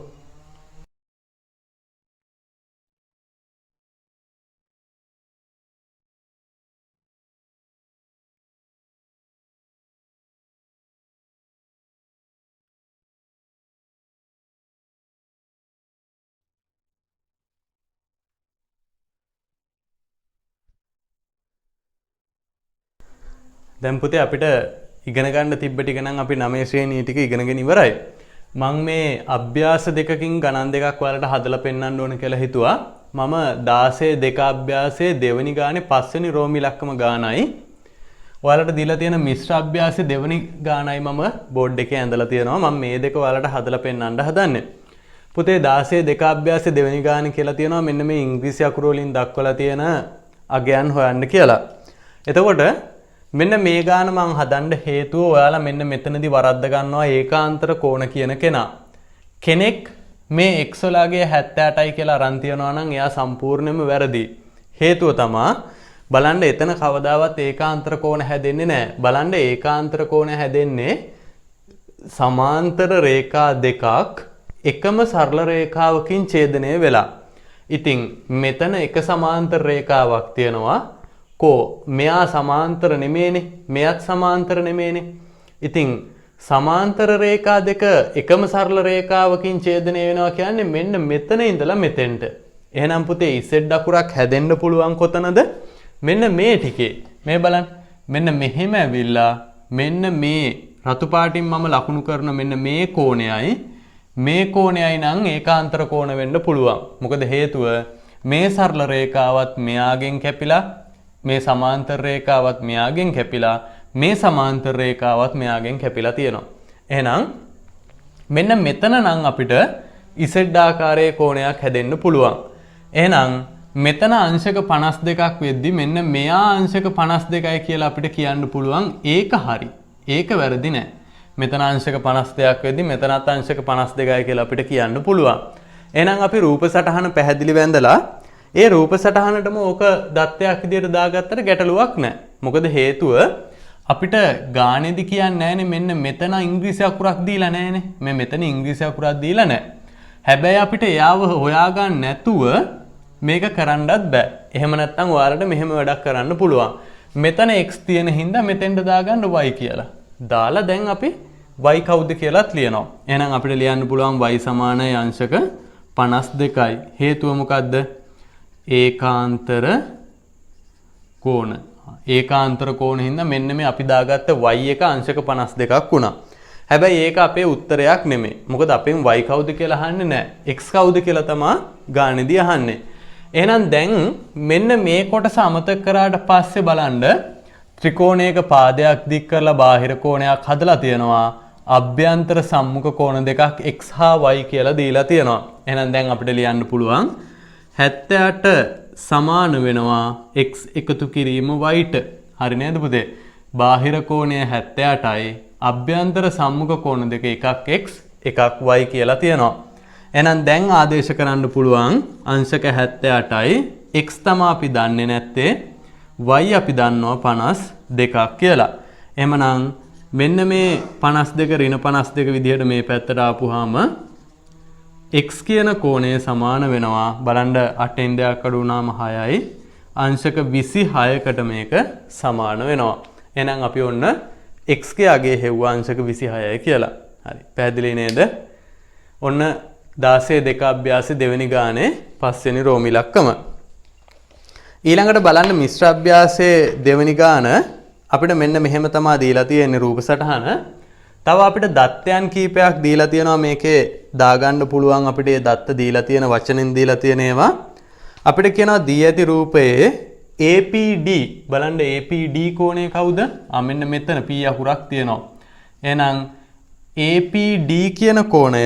දැන් පුතේ අපිට ඉගෙන ගන්න තිබ්බ ටික නම් අපි 9 ශ්‍රේණිය ටික ඉගෙනගෙන ඉවරයි. මම මේ අභ්‍යාස දෙකකින් ගණන් දෙකක් ඔයාලට හදලා පෙන්නන්න ඕන කියලා හිතුවා. මම 16 දෙක අභ්‍යාසයේ දෙවෙනි ගානේ 5 වෙනි රෝම ඉලක්කම ගානයි ඔයාලට දීලා තියෙන මිශ්‍ර අභ්‍යාසයේ දෙවෙනි ගානයි මම බෝඩ් එකේ ඇඳලා තියෙනවා. මම මේ දෙක ඔයාලට හදලා පෙන්නන්න හදන්නේ. පුතේ 16 දෙක අභ්‍යාසයේ දෙවෙනි ගානේ කියලා තියෙනවා මෙන්න මේ ඉංග්‍රීසි අකුරු වලින් දක්වලා තියෙන අගයන් හොයන්න කියලා. එතකොට මෙන්න මේ ගාන මම හදන්න හේතුව ඔයාලා මෙන්න මෙතනදී වරද්ද ගන්නවා ඒකාන්තර කෝණ කියන කෙනා. කෙනෙක් මේ x වලගේ 78යි කියලා අරන් තියනවා නම් එයා සම්පූර්ණයෙන්ම වැරදි. හේතුව තමයි බලන්න එතන කවදාවත් ඒකාන්තර කෝණ හැදෙන්නේ නැහැ. බලන්න ඒකාන්තර කෝණ හැදෙන්නේ සමාන්තර රේඛා දෙකක් එකම සරල රේඛාවකින් ඡේදනය වෙලා. ඉතින් මෙතන එක සමාන්තර රේඛාවක් තියෙනවා. කෝ මෙයා සමාන්තර නෙමෙයිනේ. මෙයත් සමාන්තර නෙමෙයිනේ. ඉතින් සමාන්තර රේඛා දෙක එකම සරල රේඛාවකින් ඡේදනය වෙනවා කියන්නේ මෙන්න මෙතන ඉඳලා මෙතෙන්ට. එහෙනම් පුතේ z අකුරක් හැදෙන්න පුළුවන් කොතනද? මෙන්න මේ ටිකේ. මේ බලන්න. මෙන්න මෙහෙම ඇවිල්ලා මෙන්න මේ රතු පාටින් මම ලකුණු කරන මෙන්න මේ කෝණයයි මේ කෝණයයි නම් ඒකාන්තර කෝණ වෙන්න පුළුවන්. මොකද හේතුව මේ සරල රේඛාවත් මෙයාගෙන් කැපිලා මේ සමාන්තර රේඛාවත් මෙයාගෙන් කැපිලා මේ සමාන්තර රේඛාවත් මෙයාගෙන් කැපිලා තියෙනවා. එහෙනම් මෙන්න මෙතන නම් අපිට z ආකාරයේ කෝණයක් හැදෙන්න පුළුවන්. එහෙනම් මෙතන අංශක 52ක් වෙද්දි මෙන්න මෙයා අංශක 52යි කියලා අපිට කියන්න පුළුවන්. ඒක හරි. ඒක වැරදි නෑ. මෙතන අංශක 52ක් වෙද්දි මෙතනත් අංශක 52යි කියලා අපිට කියන්න පුළුවන්. එහෙනම් අපි රූප සටහන පැහැදිලිව ඇඳලා ඒ රූප සටහනටම ඕක දත්තයක් විදියට දාගත්තට ගැටලුවක් නැහැ. මොකද හේතුව අපිට ගානේදි කියන්නේ නැහැනේ මෙන්න මෙතන ඉංග්‍රීසි අකුරක් දීලා නැහැනේ. මේ මෙතන ඉංග්‍රීසි අකුරක් දීලා නැහැ. හැබැයි අපිට එයාව හොයාගන්න නැතුව මේක කරන්නත් බෑ. එහෙම නැත්නම් ඔයාලට මෙහෙම වැඩක් කරන්න පුළුවන්. මෙතන x තියෙන හින්දා මෙතෙන්ට දාගන්න y කියලා. දාලා දැන් අපි y කවුද කියලාත් ලියනවා. එහෙනම් අපිට ලියන්න පුළුවන් y සමානයි අංශක 52යි. හේතුව මොකද්ද? ඒකාන්තර කෝණ. ඒකාන්තර කෝණ හින්දා මෙන්න මේ අපි දාගත්ත y එක අංශක 52ක් වුණා. හැබැයි ඒක අපේ උත්තරයක් නෙමෙයි. මොකද අපෙන් y කවුද කියලා අහන්නේ නැහැ. x කවුද කියලා තමයි ගානේදී අහන්නේ. එහෙනම් දැන් මෙන්න මේ කොටස අමතක කරාට පස්සේ බලන්න ත්‍රිකෝණයක පාදයක් දික් කරලා බාහිර කෝණයක් හදලා තියෙනවා. අභ්‍යන්තර සම්මුඛ කෝණ දෙකක් x හා y කියලා දීලා තියෙනවා. එහෙනම් දැන් අපිට ලියන්න පුළුවන් 78 සමාන වෙනවා x එකතු කිරීම y ට. හරි නේද පුතේ? බාහිර කෝණය 78යි අභ්‍යන්තර සම්මුඛ කෝණ දෙක එකක් x එකක් y කියලා තියෙනවා. එහෙනම් දැන් ආදේශ කරන්න පුළුවන් අංශක 78යි x තමයි අපි දන්නේ නැත්තේ y අපි දන්නවා 52ක් කියලා. එහෙමනම් මෙන්න මේ 52 ඍණ 52 විදිහට මේ පැත්තට ආපුවාම x කියන කෝණය සමාන වෙනවා බලන්න 8න් දෙකක් අඩු වුණාම 6යි අංශක 26කට මේක සමාන වෙනවා. එහෙනම් අපි ඔන්න x ගේ අගය හෙව්වා අංශක 26යි කියලා. හරි. පැහැදිලි නේද? ඔන්න 16 දෙක අභ්‍යාසයේ දෙවෙනි ගානේ 5 වෙනි රෝම ඉලක්කම. ඊළඟට බලන්න මිශ්‍ර අභ්‍යාසයේ දෙවෙනි ගාන අපිට මෙන්න මෙහෙම තමයි දීලා තියෙන්නේ රූප සටහන. තව අපිට දත්තයන් කීපයක් දීලා තියෙනවා මේකේ දාගන්න පුළුවන් අපිට මේ දත්ත දීලා තියෙන වචනෙන් දීලා තියෙන ඒවා. අපිට කියනවා දී ඇති රූපයේ APD බලන්න APD කෝණය කවුද? මෙන්න මෙතන P අකුරක් තියෙනවා. එහෙනම් APD කියන කෝණය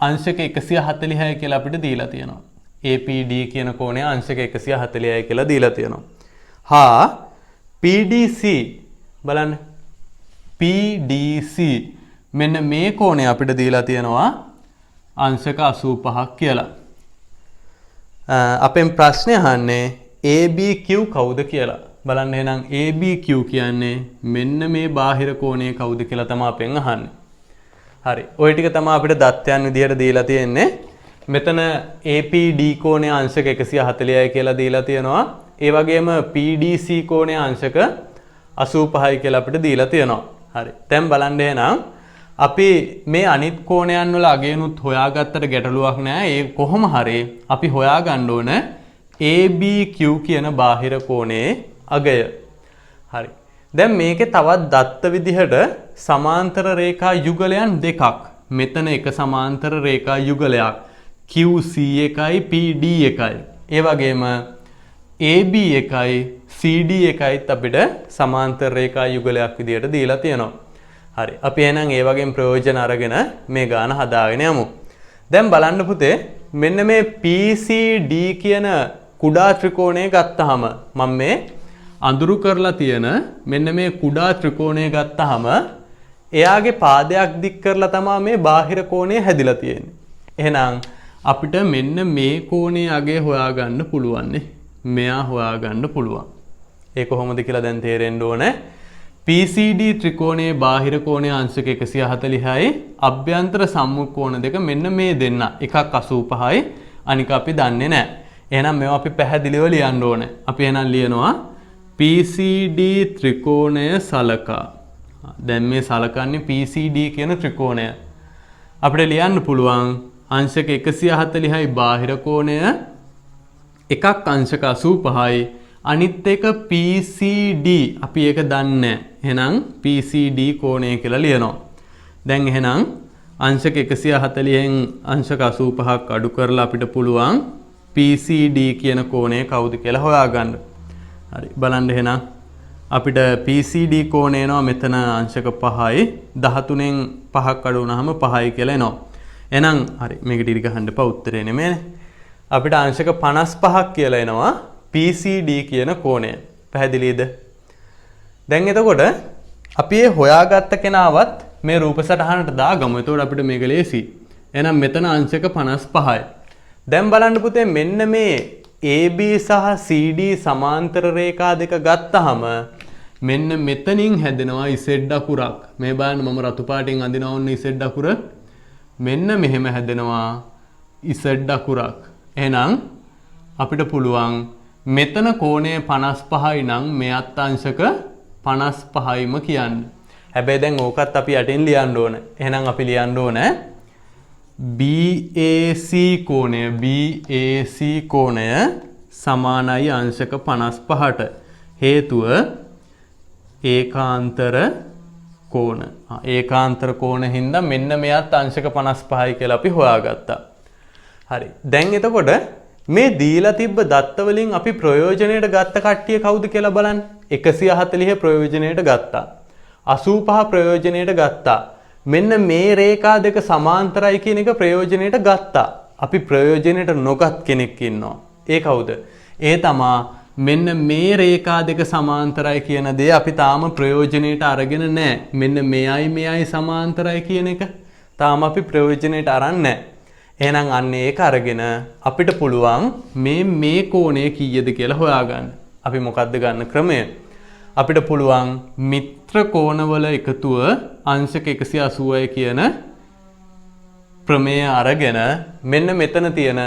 අංශක 146 කියලා අපිට දීලා තියෙනවා. APD කියන කෝණය අංශක 146 කියලා දීලා තියෙනවා. හා PDC බලන්න PDC මෙන්න මේ කෝණය අපිට දීලා තියෙනවා අංශක 85ක් කියලා. අපෙන් ප්‍රශ්නේ අහන්නේ ABQ කවුද කියලා. බලන්න එහෙනම් ABQ කියන්නේ මෙන්න මේ බාහිර කෝණය කවුද කියලා තමයි අපෙන් අහන්නේ. හරි. ওই ටික තමයි අපිට දත්තයන් විදියට දීලා තියෙන්නේ. මෙතන APD කෝණය අංශක 140යි කියලා දීලා තියෙනවා. ඒ වගේම PDC කෝණය අංශක 85යි කියලා අපිට දීලා තියෙනවා. හරි. දැන් බලන්න එහෙනම් අපි මේ අනිත් කෝණයන් වල අගයනුත් හොයාගත්තට ගැටලුවක් නැහැ. ඒ කොහොම හරි අපි හොයාගන්න ඕන ABQ කියන බාහිර කෝණයේ අගය. හරි. දැන් මේකේ තවත් දත්ත විදිහට සමාන්තර රේඛා යුගලයන් දෙකක්. මෙතන එක සමාන්තර රේඛා යුගලයක් QC එකයි PD එකයි. ඒ වගේම AB එකයි CD එකයිත් අපිට සමාන්තර රේඛා යුගලයක් විදිහට දීලා තියෙනවා. හරි. අපි එහෙනම් ඒ වගේම ප්‍රයෝජන අරගෙන මේ ගාන හදාගෙන යමු. දැන් බලන්න පුතේ මෙන්න මේ PCD කියන කුඩා ත්‍රිකෝණය ගත්තාම මම මේ අඳුරු කරලා තියෙන මෙන්න මේ කුඩා ත්‍රිකෝණය ගත්තාම එයාගේ පාදයක් දික් කරලා තමයි මේ බාහිර කෝණය හැදිලා තියෙන්නේ. එහෙනම් අපිට මෙන්න මේ කෝණයේ අගය හොයාගන්න පුළුවන් නේ. මෙයා හොයාගන්න පුළුවන්. ඒ කොහොමද කියලා දැන් තේරෙන්න ඕනේ. PCD ත්‍රිකෝණයේ බාහිර කෝණය අංශක 140යි අභ්‍යන්තර සම්මුඛ කෝණ දෙක මෙන්න මේ දෙන්න. එකක් 85යි අනික අපි දන්නේ නැහැ. එහෙනම් මේවා අපි පැහැදිලිව ලියන්න ඕනේ. අපි එහෙනම් ලියනවා PCD ත්‍රිකෝණය සලකා. දැන් මේ සලකන්නේ PCD කියන ත්‍රිකෝණය. අපිට ලියන්න පුළුවන් අංශක 140යි බාහිර කෝණය එකක් අංශක 85යි අනිත් එක PCD අපි ඒක දන්නේ නැහැ. එහෙනම් PCD කෝණය කියලා ලියනවා. දැන් එහෙනම් අංශක 140න් අංශක 85ක් අඩු කරලා අපිට පුළුවන් PCD කියන කෝණය කවුද කියලා හොයාගන්න. හරි බලන්න එහෙනම් අපිට PCD කෝණය එනවා මෙතන අංශක 5යි 13න් 5ක් අඩු වුණාම 5යි කියලා එනවා. එහෙනම් හරි මේකට ඉරි ගහන්න එපා උත්තරේ නෙමෙයිනේ. අපිට අංශක 55ක් කියලා එනවා PCD කියන කෝණය. පැහැදිලිද? දැන් එතකොට අපි මේ හොයාගත්ත කෙනාවත් මේ රූප සටහනට දාගමු. එතකොට අපිට මේක ලේසි. එහෙනම් මෙතන අංශක 55යි. දැන් බලන්න පුතේ මෙන්න මේ AB සහ CD සමාන්තර රේඛා දෙක ගත්තාම මෙන්න මෙතනින් හැදෙනවා Z අකුරක්. මේ බලන්න මම රතු පාටින් අඳිනවා ඔන්න Z අකුර. මෙන්න මෙහෙම හැදෙනවා Z අකුරක්. එහෙනම් අපිට පුළුවන් මෙතන කෝණය 55යි නම් මෙයත් අංශක 55යිම කියන්න. හැබැයි දැන් ඕකත් අපි යටින් ලියන්න ඕන. එහෙනම් අපි ලියන්න ඕන BAC කෝණය සමානයි අංශක 55ට. හේතුව ඒකාන්තර කෝණ. ඒකාන්තර කෝණ හින්දා මෙන්න මෙයත් අංශක 55යි කියලා අපි හොයාගත්තා. හරි. දැන් එතකොට මේ දීලා තිබ්බ දත්ත වලින් අපි ප්‍රයෝජනයට ගත්ත කට්ටිය කවුද කියලා බලන්න. 140 ප්‍රයෝජනයට ගත්තා. 85 ප්‍රයෝජනයට ගත්තා. මෙන්න මේ රේඛා දෙක සමාන්තරයි කියන එක ප්‍රයෝජනයට ගත්තා. අපි ප්‍රයෝජනයට නොගත් කෙනෙක් ඉන්නවා. ඒ කවුද? ඒ තමා මෙන්න මේ රේඛා දෙක සමාන්තරයි කියන දේ අපි තාම ප්‍රයෝජනයට අරගෙන නැහැ. මෙන්න මෙයයි සමාන්තරයි කියන එක තාම අපි ප්‍රයෝජනයට අරන් නැහැ. එහෙනම් අන්න ඒක අරගෙන අපිට පුළුවන් මේ කෝණය කීයද කියලා හොයාගන්න. අපි මොකද්ද ගන්න ක්‍රමය? අපිට පුළුවන් මිත්‍ර කෝණවල එකතුව අංශක 180යි කියන ප්‍රමේය අරගෙන මෙන්න මෙතන තියෙන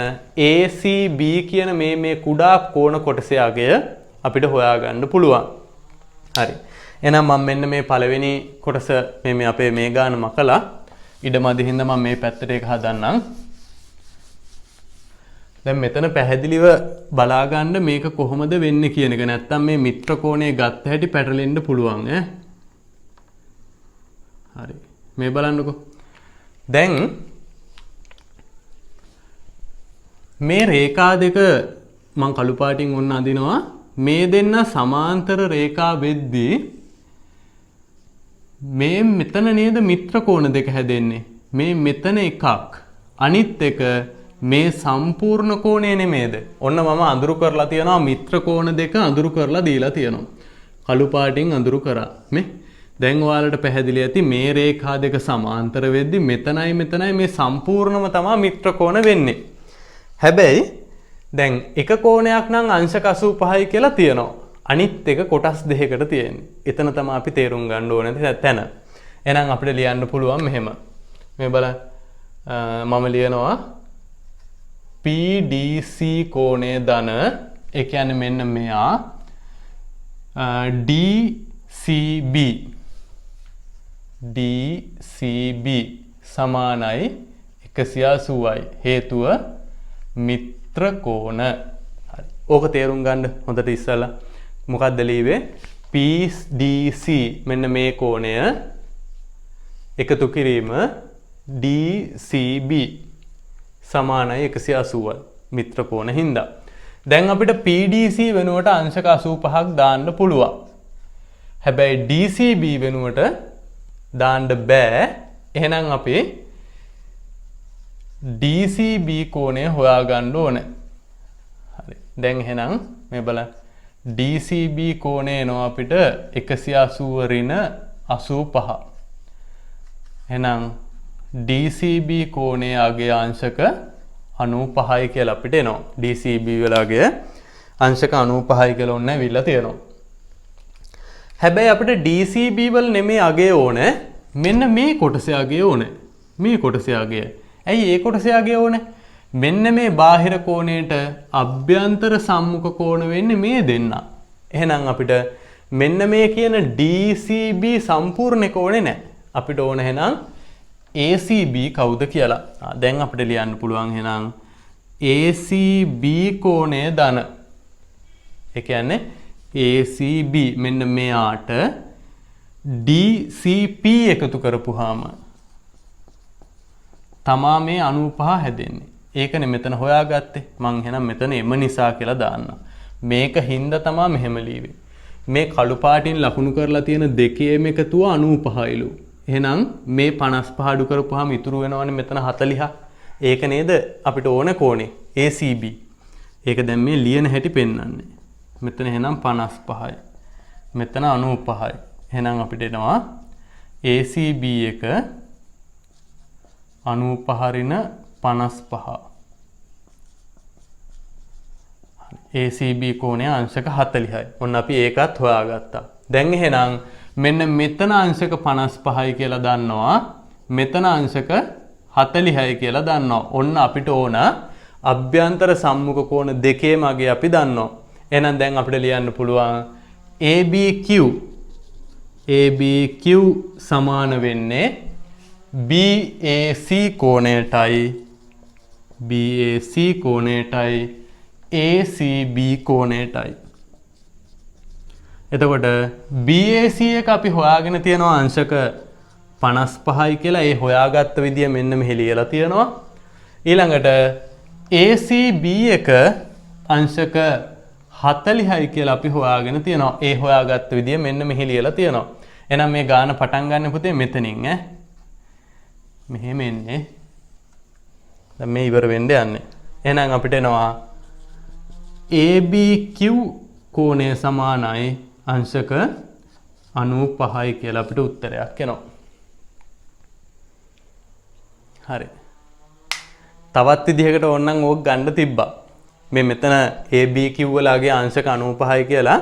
ACB කියන මේ කුඩා කෝණ කොටසේ අගය අපිට හොයාගන්න පුළුවන්. හරි. එහෙනම් මම මෙන්න මේ පළවෙනි කොටස මේ අපේ මේ ගාන මකලා ඉඩමදි හින්දා මම මේ පැත්තට එක හදන්නම්. දැන් මෙතන පැහැදිලිව බලා ගන්න මේක කොහොමද වෙන්නේ කියන එක. නැත්තම් මේ මිත්‍ර කෝණය ගත්ත හැටි පැටලෙන්න පුළුවන් ඈ. හරි. මේ බලන්නකෝ. දැන් මේ රේඛා දෙක මම කළු පාටින් ඔන්න අඳිනවා. මේ දෙන්න සමාන්තර රේඛා වෙද්දී මේ මෙතන නේද මිත්‍ර කෝණ දෙක හැදෙන්නේ. මේ මෙතන එකක්. අනිත් එක මේ සම්පූර්ණ කෝණය නෙමේද? ඔන්න මම අඳුරු කරලා තියනවා මිත්‍ර කෝණ දෙක අඳුරු කරලා දීලා තියෙනවා. කළු පාටින් අඳුරු කරා. මේ දැන් ඔයාලට පැහැදිලි ඇති මේ රේඛා දෙක සමාන්තර වෙද්දි මෙතනයි මේ සම්පූර්ණම තමයි මිත්‍ර කෝණ වෙන්නේ. හැබැයි දැන් එක කෝණයක් නම් අංශක 85යි කියලා තියෙනවා. අනිත් එක කොටස් දෙකකට තියෙන්නේ. එතන තමයි අපි තේරුම් ගන්න ඕනේ තැන. එහෙනම් අපිට ලියන්න පුළුවන් මෙහෙම. මේ බලන්න. මම ලියනවා PDC කෝණය ධන ඒ කියන්නේ මෙන්න මෙයා DCB සමානයි 180යි. හේතුව මිත්‍ර කෝණ. හරි. ඕක තේරුම් ගන්න හොඳට ඉස්සලා මොකක්ද ලියුවේ? PDC මෙන්න මේ කෝණය එකතු කිරීම DCB සමානයි 180යි මිත්‍ර කෝණ හින්දා. දැන් අපිට PDC වෙනුවට අංශක 85ක් දාන්න පුළුවන්. හැබැයි DCB වෙනුවට දාන්න බෑ. එහෙනම් අපි DCB කෝණය හොයාගන්න ඕනේ. හරි. දැන් එහෙනම් මේ බලන්න. DCB කෝණය එනවා අපිට 180 ඍණ 85. එහෙනම් DCB කෝණයේ අගය අංශක 95යි කියලා අපිට එනවා. DCB වල අගය අංශක 95යි කියලා ඔන්න ඇවිල්ලා තියෙනවා. හැබැයි අපිට DCB වල නෙමෙයි අගය ඕනේ. මෙන්න මේ කොටසේ අගය ඕනේ. මේ කොටසේ අගය. ඇයි ඒ කොටසේ අගය ඕනේ? මෙන්න මේ බාහිර කෝණයට අභ්‍යන්තර සම්මුඛ කෝණ වෙන්නේ මේ දෙන්න. එහෙනම් අපිට මෙන්න මේ කියන DCB සම්පූර්ණ කෝණේ නැහැ. අපිට ඕන එහෙනම් ACB කවුද කියලා. දැන් අපිට ලියන්න පුළුවන් එහෙනම් ACB කෝණය ධන. ඒ කියන්නේ ACB මෙන්න මෙයාට DCP එකතු කරපුවාම තමා මේ 95 හැදෙන්නේ. ඒකනේ මෙතන හොයාගත්තේ. මං එහෙනම් මෙතන එම නිසා කියලා දාන්නම්. මේක හින්දා තමා මෙහෙම ලියවේ. මේ කළු පාටින් ලකුණු කරලා තියෙන දෙකේම එකතුව 95යිලු. එහෙනම් මේ 55 අඩු කරපුවාම ඉතුරු වෙනවනේ මෙතන 40. ඒක නේද අපිට ඕන කෝණේ ACB. ඒක දැන් මේ ලියන හැටි පෙන්වන්නේ. මෙතන එහෙනම් 55යි. මෙතන 95යි. එහෙනම් අපිට එනවා ACB එක 95 ඍණ 55. ACB කෝණය අංශක 40යි. ඔන්න අපි ඒකත් හොයාගත්තා. දැන් එහෙනම් මෙන්න මෙතන අංශක 55යි කියලා දන්නවා. මෙතන අංශක 40යි කියලා දන්නවා. ඔන්න අපිට ඕන අභ්‍යන්තර සම්මුඛ කෝණ දෙකේම අගය අපි දන්නවා. එහෙනම් දැන් අපිට ලියන්න පුළුවන් ABQ සමාන වෙන්නේ BAC කෝණයටයි ACB කෝණයටයි. එතකොට BAC එක අපි හොයාගෙන තියෙනවා අංශක 55යි කියලා. ඒ හොයාගත්ත විදිය මෙන්න මෙහි ලියලා තියෙනවා. ඊළඟට ACB එක අංශක 40යි කියලා අපි හොයාගෙන තියෙනවා. ඒ හොයාගත්ත විදිය මෙන්න මෙහි ලියලා තියෙනවා. එහෙනම් මේ ගාන පටන් ගන්න පුතේ මෙතනින් ඈ. මෙහෙම එන්නේ. දැන් මේ ඉවර වෙන්න යන්නේ. එහෙනම් අපිට එනවා ABQ කෝණය සමානයි අංශක 95යි කියලා අපිට උත්තරයක් එනවා. හරි. තවත් විදිහකට ඕනනම් ඕක ගන්න තිබ්බා. මේ මෙතන ABQ වලගේ අංශක 95යි කියලා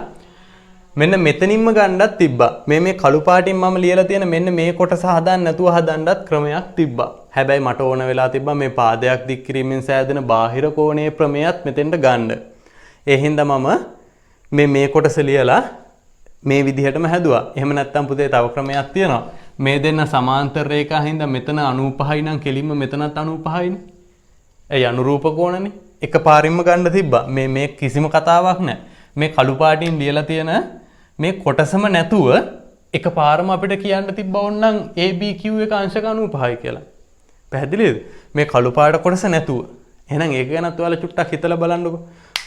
මෙන්න මෙතනින්ම ගන්නත් තිබ්බා. මේ කළු පාටින් මම ලියලා තියෙන මෙන්න මේ කොටස හදන්න නැතුව හදන්නත් ක්‍රමයක් තිබ්බා. හැබැයි මට ඕන වෙලා තිබ්බා මේ පාදයක් දික් කිරීමෙන් සෑදෙන බාහිර කෝණයේ ප්‍රමේයත් මෙතෙන්ට ගන්න. ඒ හින්දා මම මේ කොටස ලියලා මේ විදිහටම හැදුවා. එහෙම නැත්නම් පුතේ තව ක්‍රමයක් තියෙනවා. මේ දෙන්න සමාන්තර රේඛා හින්දා මෙතන 95යි නම් කෙලින්ම මෙතනත් 95යිනේ. ඒ අනුරූප කෝණනේ. එකපාරින්ම ගන්න තිබ්බා. මේ කිසිම කතාවක් නැහැ. මේ කළු පාටින් ලියලා තියෙන මේ කොටසම නැතුව එකපාරම අපිට කියන්න තිබ්බා ඕනනම් ABQ එක අංශක 95යි කියලා. පැහැදිලිද? මේ කළු පාට කොටස නැතුව. එහෙනම් ඒක ගැනත් ඔයාලා චුට්ටක් හිතලා බලන්නකෝ.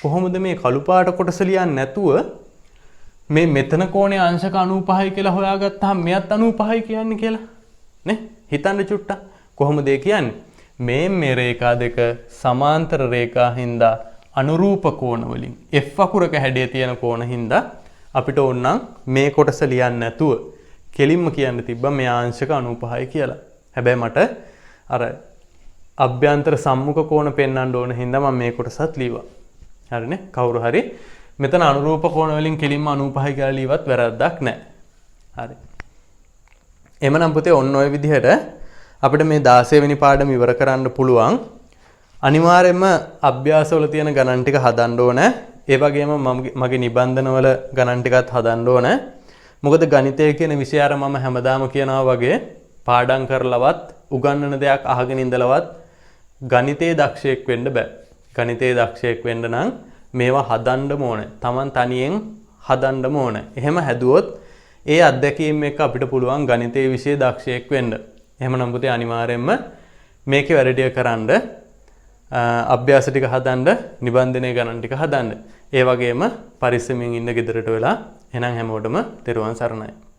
කොහොමද මේ කළු පාට කොටස ලියන්නේ නැතුව මේ මෙතන කෝණය අංශක 95යි කියලා හොයාගත්තාම මෙයත් 95යි කියන්නේ කියලා. නේ? හිතන්න චුට්ටක්. කොහොමද ඒ කියන්නේ? මේ රේඛා දෙක සමාන්තර රේඛා හින්දා අනුරූප කෝණ වලින් F අකුරක හැඩය තියෙන කෝණ හින්දා අපිට ඕනනම් මේ කොටස ලියන්න නැතුව කෙලින්ම කියන්න තිබ්බා මේ අංශක 95යි කියලා. හැබැයි මට අර අභ්‍යන්තර සම්මුඛ කෝණ පෙන්වන්න ඕන හින්දා මම මේ කොටසත් ලියුවා. හරිනේ? කවුරු හරි මෙතන අනුරූප කෝණ වලින් කෙලින්ම 95යි කියලා ලියවත් වැරද්දක් නැහැ. හරි. එමනම් පුතේ ඔන්න ඔය විදිහට අපිට මේ 16 වෙනි පාඩම ඉවර කරන්න පුළුවන්. අනිවාර්යයෙන්ම අභ්‍යාසවල තියෙන ගණන් ටික හදන්න ඕනේ. ඒ වගේම මගේ නිබන්ධනවල ගණන් ටිකත් හදන්න ඕනේ. මොකද ගණිතය කියන විෂය අර මම හැමදාම කියනවා වගේ පාඩම් කරලවත් උගන්වන දෙයක් අහගෙන ඉඳලවත් ගණිතයේ දක්ෂයෙක් වෙන්න බෑ. ගණිතයේ දක්ෂයෙක් වෙන්න නම් මේවා හදන්න ඕනේ. Taman තනියෙන් හදන්නම ඕන. එහෙම හැදුවොත් ඒ අත්දැකීම් එක්ක අපිට පුළුවන් ගණිතයේ විෂය දක්ෂයෙක් වෙන්න. එහෙමනම් පුතේ අනිවාර්යයෙන්ම මේකේ වැඩ ටික කරන්න, අභ්‍යාස ටික හදන්න, නිබන්ධනය ගණන් ටික හදන්න. ඒ වගේම පරිස්සමින් ඉන්න ගෙදරට වෙලා එහෙනම් හැමෝටම තෙරුවන් සරණයි.